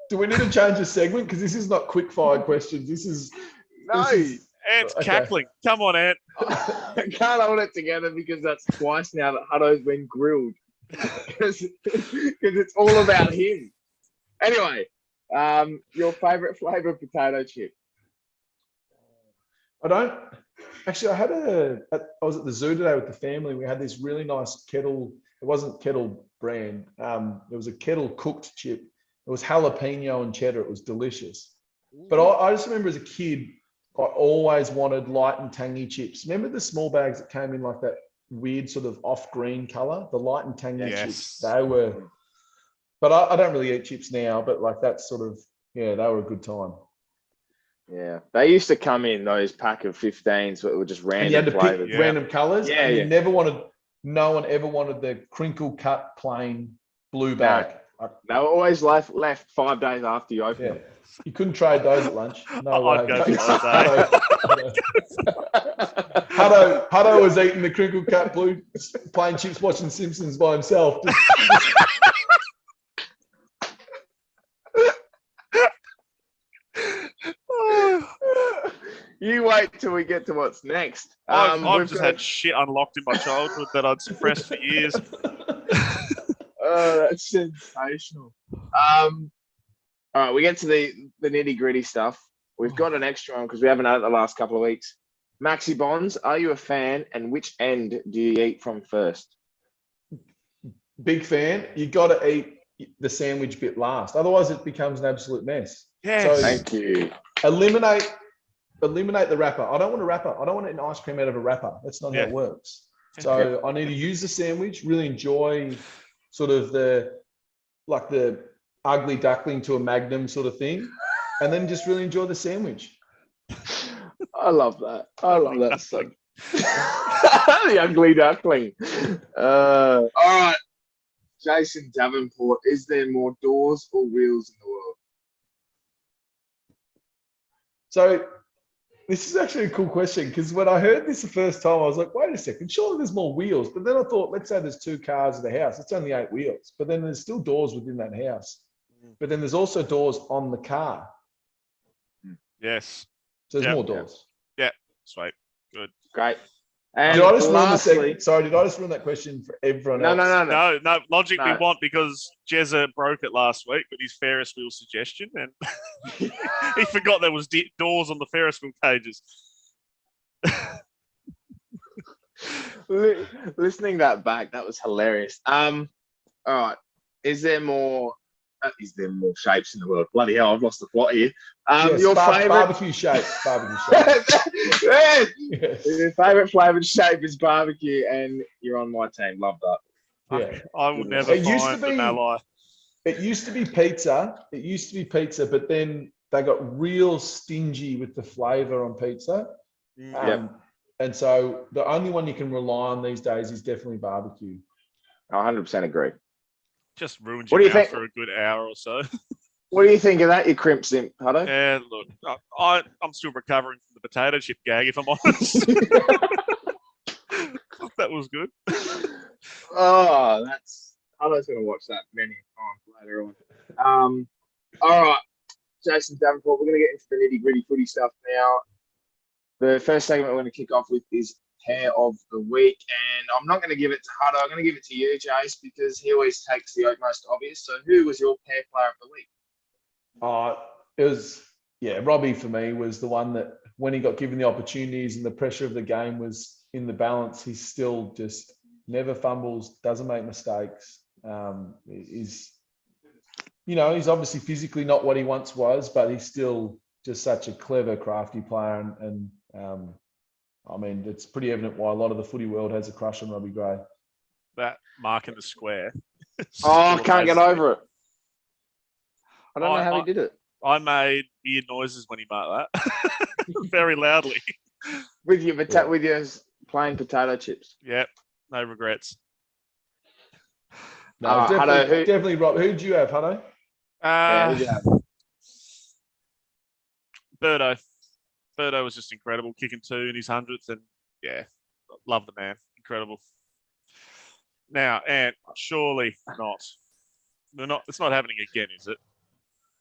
Do we need to change the segment? Because this is not quick fire questions. This is Ant's cackling. Come on, Ant. I can't hold it together because that's twice now that Hutto's been grilled. Because it's all about him. Anyway, your favourite flavour of potato chip? I don't. Actually, I was at the zoo today with the family. We had this really nice Kettle. It wasn't Kettle brand. It was a Kettle cooked chip. It was jalapeno and cheddar. It was delicious. But I just remember as a kid, I always wanted light and tangy chips. Remember the small bags that came in like that weird sort of off green color? The light and tangy chips. They were. But I don't really eat chips now. But that's sort of they were a good time. Yeah, they used to come in those pack of 15s that were just random and you had to flavors. Pick random colors. Yeah, and no one ever wanted the crinkle cut plain blue bag. They were always left 5 days after you opened them. You couldn't trade those at lunch. No I'd way. go for those, Hutto was eating the crinkle cut blue plain chips, watching Simpsons by himself. You wait till we get to what's next. I've just had shit unlocked in my childhood that I'd suppressed for years. Oh, that's sensational. All right, we get to the nitty gritty stuff. We've got an extra one because we haven't had it the last couple of weeks. Maxi Bonds, are you a fan? And which end do you eat from first? Big fan. You got to the sandwich bit last. Otherwise, it becomes an absolute mess. Yes. So Thank you. eliminate the wrapper. I don't want a wrapper. I don't want an ice cream out of a wrapper. That's not how it works. So I need to use the sandwich, really enjoy sort of the ugly duckling to a magnum sort of thing, and then just really enjoy the sandwich. I love that. I love that so. The ugly duckling. All right. Jason Davenport, is there more doors or wheels in the world? So this is actually a cool question, because when I heard this the first time, I was like, wait a second, surely there's more wheels. But then I thought, let's say there's 2 cars in the house. It's only 8 wheels. But then there's still doors within that house. But then there's also doors on the car. Yes. So there's more doors. Yeah. Sweet. Good. Great. And Did I just ruin lastly, Sorry, did I just ruin that question for everyone else? No. Logic we No. want, because Jezza broke it last week with his Ferris wheel suggestion, and he forgot there was doors on the Ferris wheel cages. listening that back, that was hilarious. All right. Is there more shapes in the world? Bloody hell, I've lost the plot here. Yes, your favorite barbecue shape. Yes. Your favorite flavored shape is barbecue, and you're on my team. Love that. Yeah. I will never It used to find be- an ally. It used to be pizza. But then they got real stingy with the flavor on pizza. And so the only one you can rely on these days is definitely barbecue. I 100% agree. Just ruins What your do you mouth think? for a good hour or so. What do you think of that, you crimp simp, Hutto? Yeah, look, I'm still recovering from the potato chip gag, if I'm honest. That was good. Oh, Hutto's going to watch that many times later on. All right, Jason Davenport, we're going to get into the nitty-gritty footy stuff now. The first segment we're going to kick off with is Pair of the Week, and I'm not going to give it to Hutto. I'm going to give it to you, Jace, because he always takes the most obvious. So who was your pair player of the week? It was, Robbie for me was the one that when he got given the opportunities and the pressure of the game was in the balance, he still just never fumbles, doesn't make mistakes. He's obviously physically not what he once was, but he's still just such a clever, crafty player. And I mean, it's pretty evident why a lot of the footy world has a crush on Robbie Gray. That mark in the square. Oh, I can't get over it. I don't know how he did it. I made weird noises when he marked that. Very loudly. With your plain potato chips. Yep. No regrets. No, definitely Rob. Who did you have, Hutto? Who'd you have? Birdo. Birdo was just incredible, kicking 2 in his hundreds, and love the man. Incredible. Now, and surely not. It's not happening again, is it?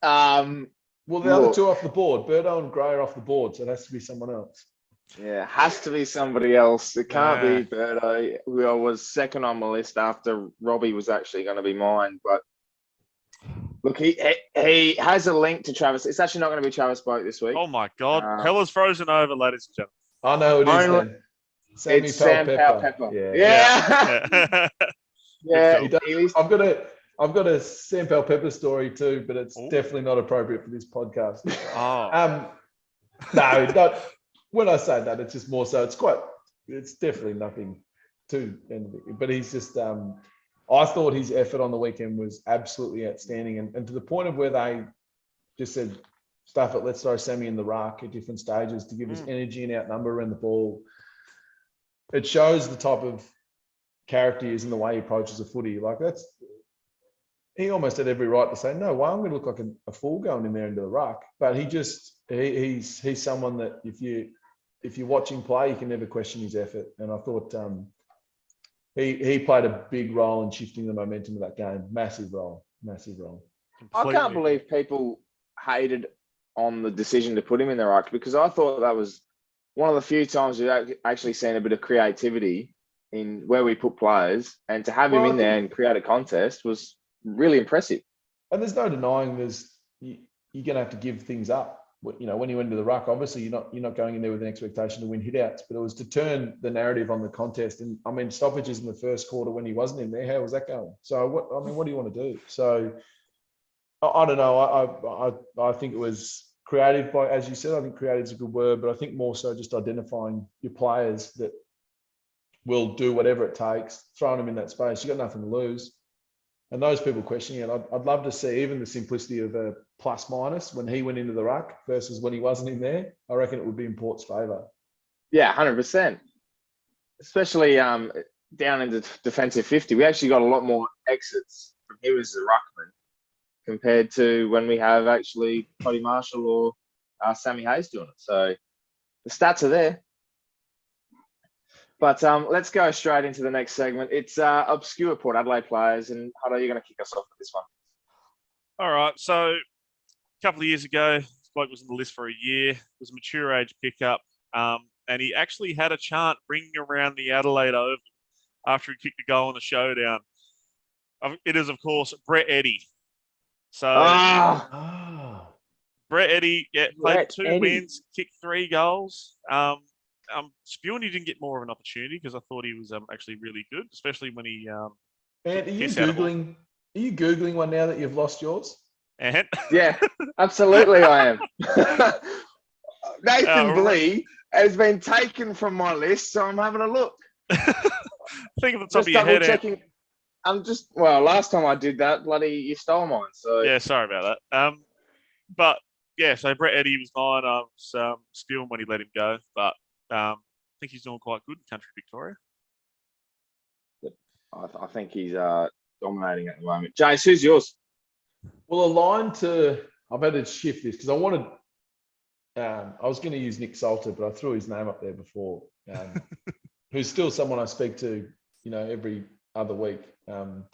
Well, the other 2 off the board, Birdo and Gray are off the board, so it has to be someone else. Yeah, has to be somebody else. It can't be Birdo, who was second on my list after Robbie was actually going to be mine. But look, he has a link to Travis. It's actually not going to be Travis Boak this week. Oh my God. Hell is frozen over, ladies and gentlemen. I know who it is then. It's Sam Powell-Pepper. Yeah. I've got a Sam Powell-Pepper story too, but it's definitely not appropriate for this podcast. No, when I say that, it's just more so it's definitely nothing too anything. But he's just I thought his effort on the weekend was absolutely outstanding, and to the point of where they just said, stuff it, let's throw Sammy in the ruck at different stages to give us energy and outnumber around the ball. It shows the type of character he is and the way he approaches the footy. He almost had every right to say, no, well, I'm going to look like a fool going in there into the ruck. But he's someone that if you watch him play, you can never question his effort. And I thought he played a big role in shifting the momentum of that game. Massive role. I can't believe people hated on the decision to put him in the ruck, because I thought that was one of the few times we've actually seen a bit of creativity in where we put players, and to have him in there and create a contest was really impressive. And there's no denying you're going to have to give things up. you know, when he went into the ruck, obviously you're not going in there with an expectation to win hitouts, but it was to turn the narrative on the contest. And I mean, stoppages in the first quarter when he wasn't in there, how was that going? So what do you want to do? So I don't know. I think it was creative by, as you said, I think creative is a good word, but I think more so just identifying your players that will do whatever it takes, throwing them in that space. You got nothing to lose. And those people questioning it, I'd love to see even the simplicity of a plus minus when he went into the ruck versus when he wasn't in there. I reckon it would be in Port's favour. Yeah, 100%. Especially down in the defensive 50. We actually got a lot more exits from him as a ruckman compared to when we have actually Cody Marshall or Sammy Hayes doing it. So the stats are there. But let's go straight into the next segment. It's obscure Port Adelaide players. And Hutto, you're going to kick us off with this one. All right. So a couple of years ago, this bloke was on the list for a year. It was a mature age pickup. And he actually had a chant ringing around the Adelaide Oval after he kicked a goal in the showdown. It is, of course, Brett Eddy. So Brett Eddy played 2 wins, kicked 3 goals. Spewing he didn't get more of an opportunity because I thought he was actually really good, especially when he. And are you googling one now that you've lost yours? And yeah, absolutely, I am. Nathan Blee has been taken from my list, so I'm having a look. Think of the top of your head. Checking. Last time I did that, bloody, you stole mine. So yeah, sorry about that. But yeah, so Brett Eddy was mine. I was spewing when he let him go, but. I think he's doing quite good in Country Victoria. I think he's dominating at the moment. Jace, who's yours? Well, aligned to, I've had to shift this because I wanted, I was going to use Nick Salter, but I threw his name up there before, who's still someone I speak to, you know, every other week. So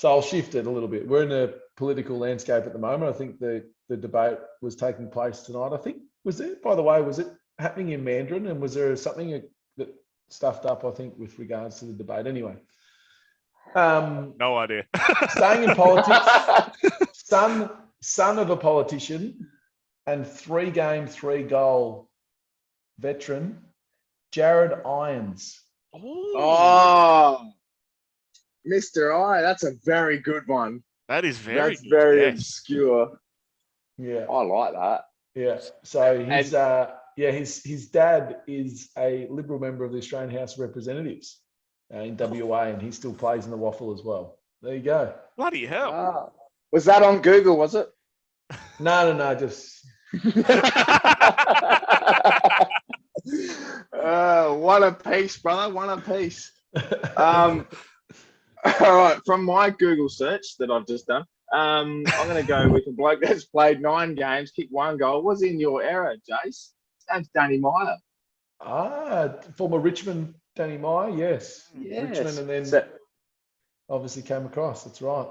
I'll shift it a little bit. We're in a political landscape at the moment. I think the debate was taking place tonight. I think, was it happening in Mandarin, and was there something that stuffed up, I think, with regards to the debate? Anyway. No idea. Staying in politics, son of a politician and 3-game, 3-goal veteran, Jared Irons. Oh, Mr. I, that's a very good one. That is very good. Very obscure. Yeah. I like that. Yeah. So his dad is a Liberal member of the Australian House of Representatives in WA, and he still plays in the Waffle as well. There you go. Bloody hell. Was that on Google, was it? No, just... One a piece, brother. One a piece. All right, from my Google search that I've just done, I'm going to go with a bloke that's played 9 games, kicked 1 goal. Was in your era, Jace. That's Danny Meyer. Former Richmond Danny Meyer, yes. Richmond, and then obviously came across. That's right.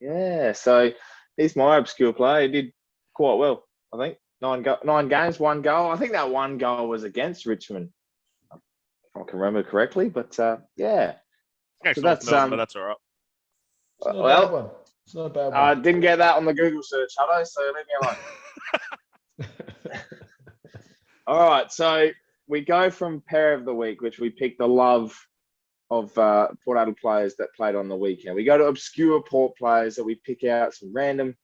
Yeah, so he's my obscure player. He did quite well, I think. 9 games, 1 goal. I think that 1 goal was against Richmond, if I can remember correctly. But yeah, so that's Melbourne, but that's all right. It's not a bad one. I didn't get that on the Google search, Hutto, so leave me alone. All right, so we go from Pair of the Week, which we picked the love of Port Adelaide players that played on the weekend. We go to obscure Port players that we pick out, some random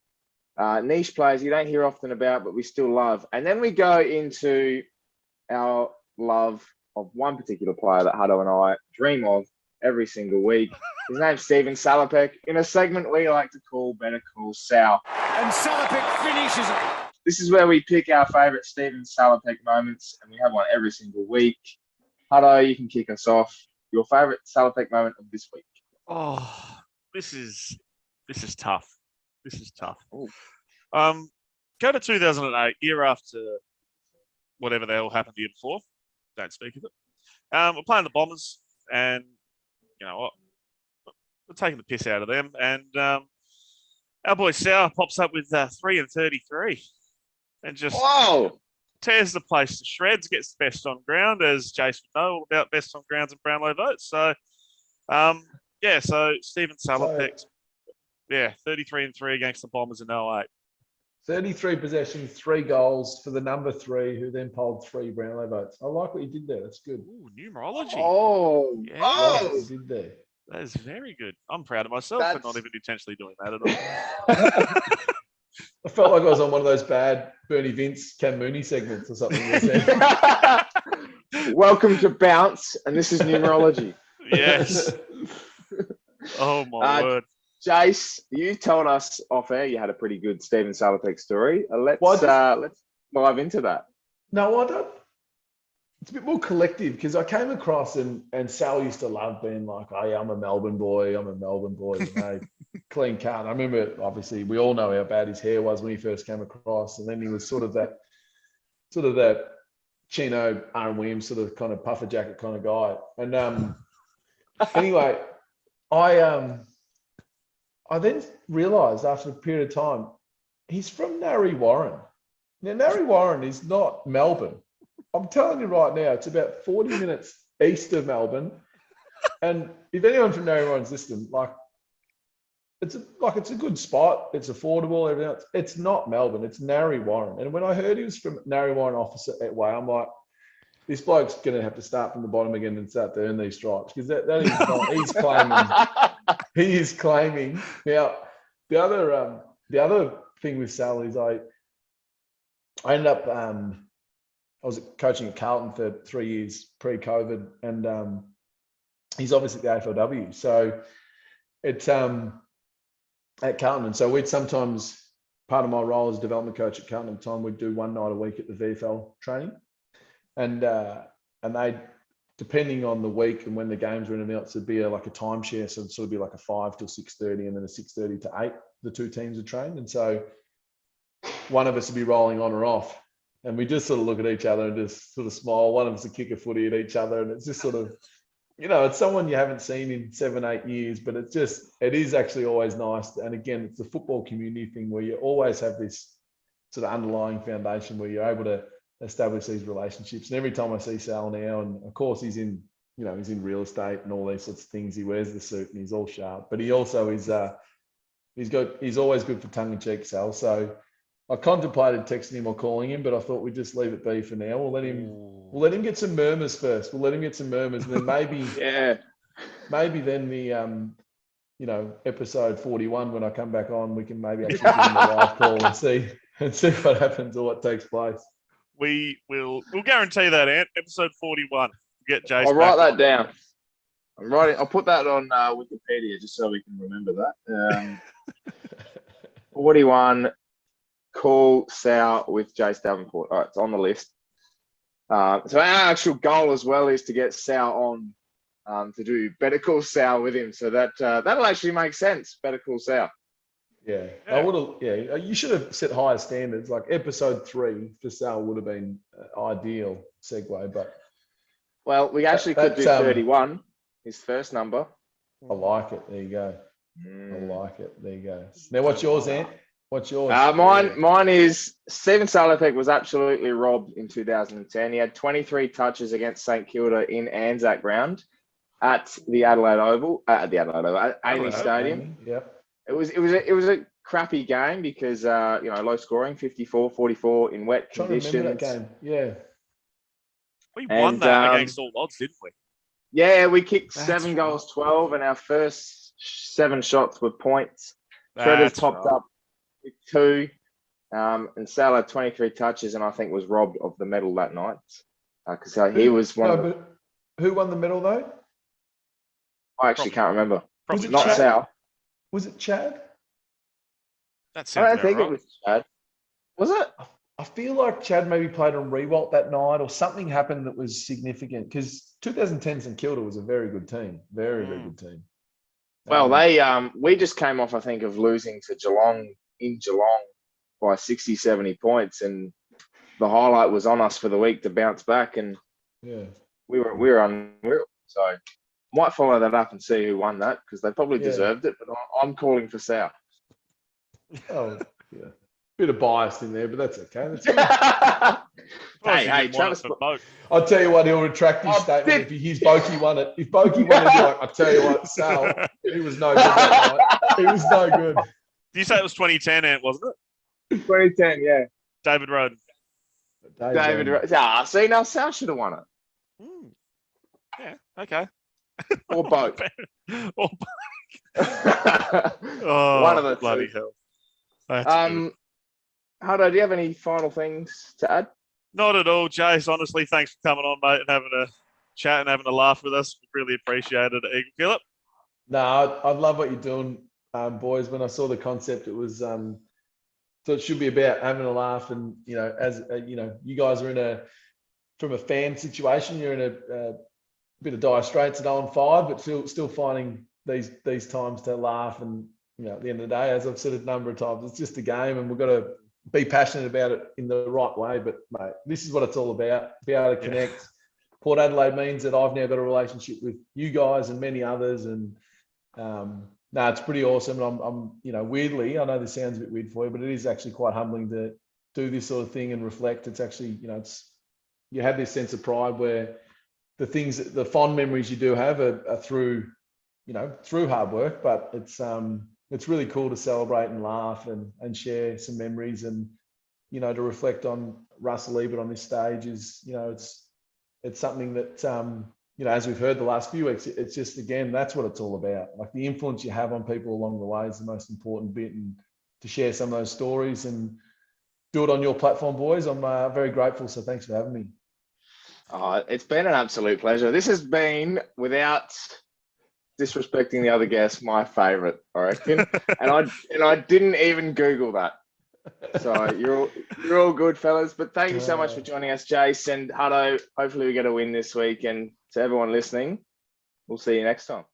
niche players you don't hear often about, but we still love. And then we go into our love of one particular player that Hutto and I dream of every single week. His name's Stephen Salopek, in a segment we like to call Better Call Sal. And Salopek finishes it. This is where we pick our favourite Stephen Salopek moments, and we have one every single week. Hutto, you can kick us off. Your favourite Salopek moment of this week? Oh, this is tough. This is tough. Ooh. Go to 2008, year after whatever the hell happened the year before. Don't speak of it. We're playing the Bombers, and you know what? We're taking the piss out of them. And our boy Sauer pops up with 3 and 33, and just tears the place to shreds. Gets the best on ground, as Jason would know all about best on grounds and Brownlow votes. So, so Stephen Salopek. 33 and 3 against the Bombers in 08. 33 possessions, 3 goals for the number 3, who then polled 3 Brownlow votes. I like what you did there. That's good. Ooh, numerology. Oh, Yeah. I like what you did there. That is very good. I'm proud of myself for not even intentionally doing that at all. I felt like I was on one of those bad Bernie Vince, Cam Mooney segments or something. Welcome to Bounce, and this is numerology. Yes. Oh my word. Jace, you told us off air you had a pretty good Stephen Salatek story. Let's dive into that. No, I don't. It's a bit more collective because I came across and Sal used to love being like, oh, yeah, I'm a Melbourne boy. You know, clean cut. I remember, obviously, we all know how bad his hair was when he first came across. And then he was sort of that chino, Aaron Williams sort of kind of puffer jacket kind of guy. And anyway, I then realised after a period of time, he's from Narre Warren. Now, Narre Warren is not Melbourne. I'm telling you right now, it's about 40 minutes east of Melbourne. And if anyone from Narre Warren's listening, it's a good spot. It's affordable. Everything else. It's not Melbourne. It's Narre Warren. And when I heard he was from Narre Warren officer at Way, I'm like, this bloke's going to have to start from the bottom again and start to earn these stripes because that is not. He's claiming. He is claiming. Now, the other thing with Sal is I ended up. I was coaching at Carlton for 3 years pre-COVID, and he's obviously at the AFLW. So it's at Carlton, and so we'd sometimes, part of my role as development coach at Carlton at the time, we'd do one night a week at the VFL training, and they, depending on the week and when the games were in and out, it'd be like a timeshare, so it'd sort of be like a 5 till 6:30, and then a 6:30 to 8. The 2 teams are trained, and so one of us would be rolling on or off. And we just sort of look at each other and just sort of smile. One of us would kick a footy at each other. And it's just sort of, you know, it's someone you haven't seen in 7-8 years, but it is actually always nice. And again, it's a football community thing where you always have this sort of underlying foundation where you're able to establish these relationships. And every time I see Sal now, and of course he's in real estate and all these sorts of things, he wears the suit and he's all sharp, but he also is, he's always good for tongue in cheek, Sal. So I contemplated texting him or calling him, but I thought we'd just leave it be for now. We'll let him get some murmurs first. We'll let him get some murmurs, and then maybe, maybe then the, episode 41 when I come back on, we can maybe actually give him a live call and see what happens or what takes place. We'll guarantee that, Ant. Episode 41. Get Jason. I'll write that down. I'll put that on Wikipedia just so we can remember that. 41. Call Sal with Jace Davenport. All right, it's on the list. So our actual goal as well is to get Sal on to do Better Call Sal with him. So that'll actually make sense. Better Call Sal. Yeah. I would have. Yeah, you should have set higher standards. Like episode 3 for Sal would have been ideal segue, but we actually could do 31. His first number. I like it. There you go. I like it. There you go. Now, what's yours, Ant? What's yours? Mine is Stephen Salatek was absolutely robbed in 2010. He had 23 touches against St Kilda in Anzac Ground at the Adelaide Oval, at Amy Stadium. Yep. It was a crappy game because low scoring, 54-44 in wet conditions. Remember that game? Yeah. We won that against all odds, didn't we? Yeah, we kicked 7 goals, 12, and our first 7 shots were points. Shredders popped up with 2, and Sal had 23 touches, and I think was robbed of the medal that night because he was one. But who won the medal though? I actually can't remember. Was it not Chad? Sal. Was it Chad? I don't think it was Chad. Was it? I feel like Chad maybe played on Rewalt that night, or something happened that was significant because 2010 St Kilda was a very good team, very good team. Well, we just came off, I think, of losing to Geelong in Geelong by 60, 70 points, and the highlight was on us for the week to bounce back, and we were unreal. So might follow that up and see who won that because they probably deserved it, but I'm calling for Sal. Oh, yeah. Bit of bias in there, but that's okay. Hey, Travis. I'll tell you what, he'll retract his statement if he hears Boki won it. If Boki won it, he'll be like, I'll tell you what, Sal, he was no good that night. He was no good. Did you say it was 2010, Ant, wasn't it? 2010, yeah. David Roden. David. See, now Sal should have won it. Yeah. Okay. Or both. Or One of the bloody two. hell. That's good. Hado, do you have any final things to add? Not at all, Jace. Honestly, thanks for coming on, mate, and having a chat and having a laugh with us. We really appreciate it, Eagle Phillip. No, I love what you're doing, boys. When I saw the concept, it was so it should be about having a laugh, and as you guys are from a fan situation, you're in a bit of dire straits at 0-5, but still finding these times to laugh, and at the end of the day, as I've said a number of times, it's just a game, and we've got to be passionate about it in the right way. But mate, this is what it's all about. Be able to connect. Port Adelaide means that I've now got a relationship with you guys and many others, and it's pretty awesome. And I'm weirdly, I know this sounds a bit weird for you, but it is actually quite humbling to do this sort of thing and reflect. It's actually, you have this sense of pride where the fond memories you do have are through hard work, but it's really cool to celebrate and laugh and share some memories, and to reflect on Russell Ebert on this stage is it's something that as we've heard the last few weeks, it's just, again, that's what it's all about. Like, the influence you have on people along the way is the most important bit, and to share some of those stories and do it on your platform, boys, I'm very grateful. So thanks for having me. It's been an absolute pleasure. This has been, without disrespecting the other guests, my favourite, I reckon. and I didn't even Google that. So you're all good, fellas. But thank you so much for joining us, Jace and Hutto. Hopefully we get a win this week. And to everyone listening, we'll see you next time.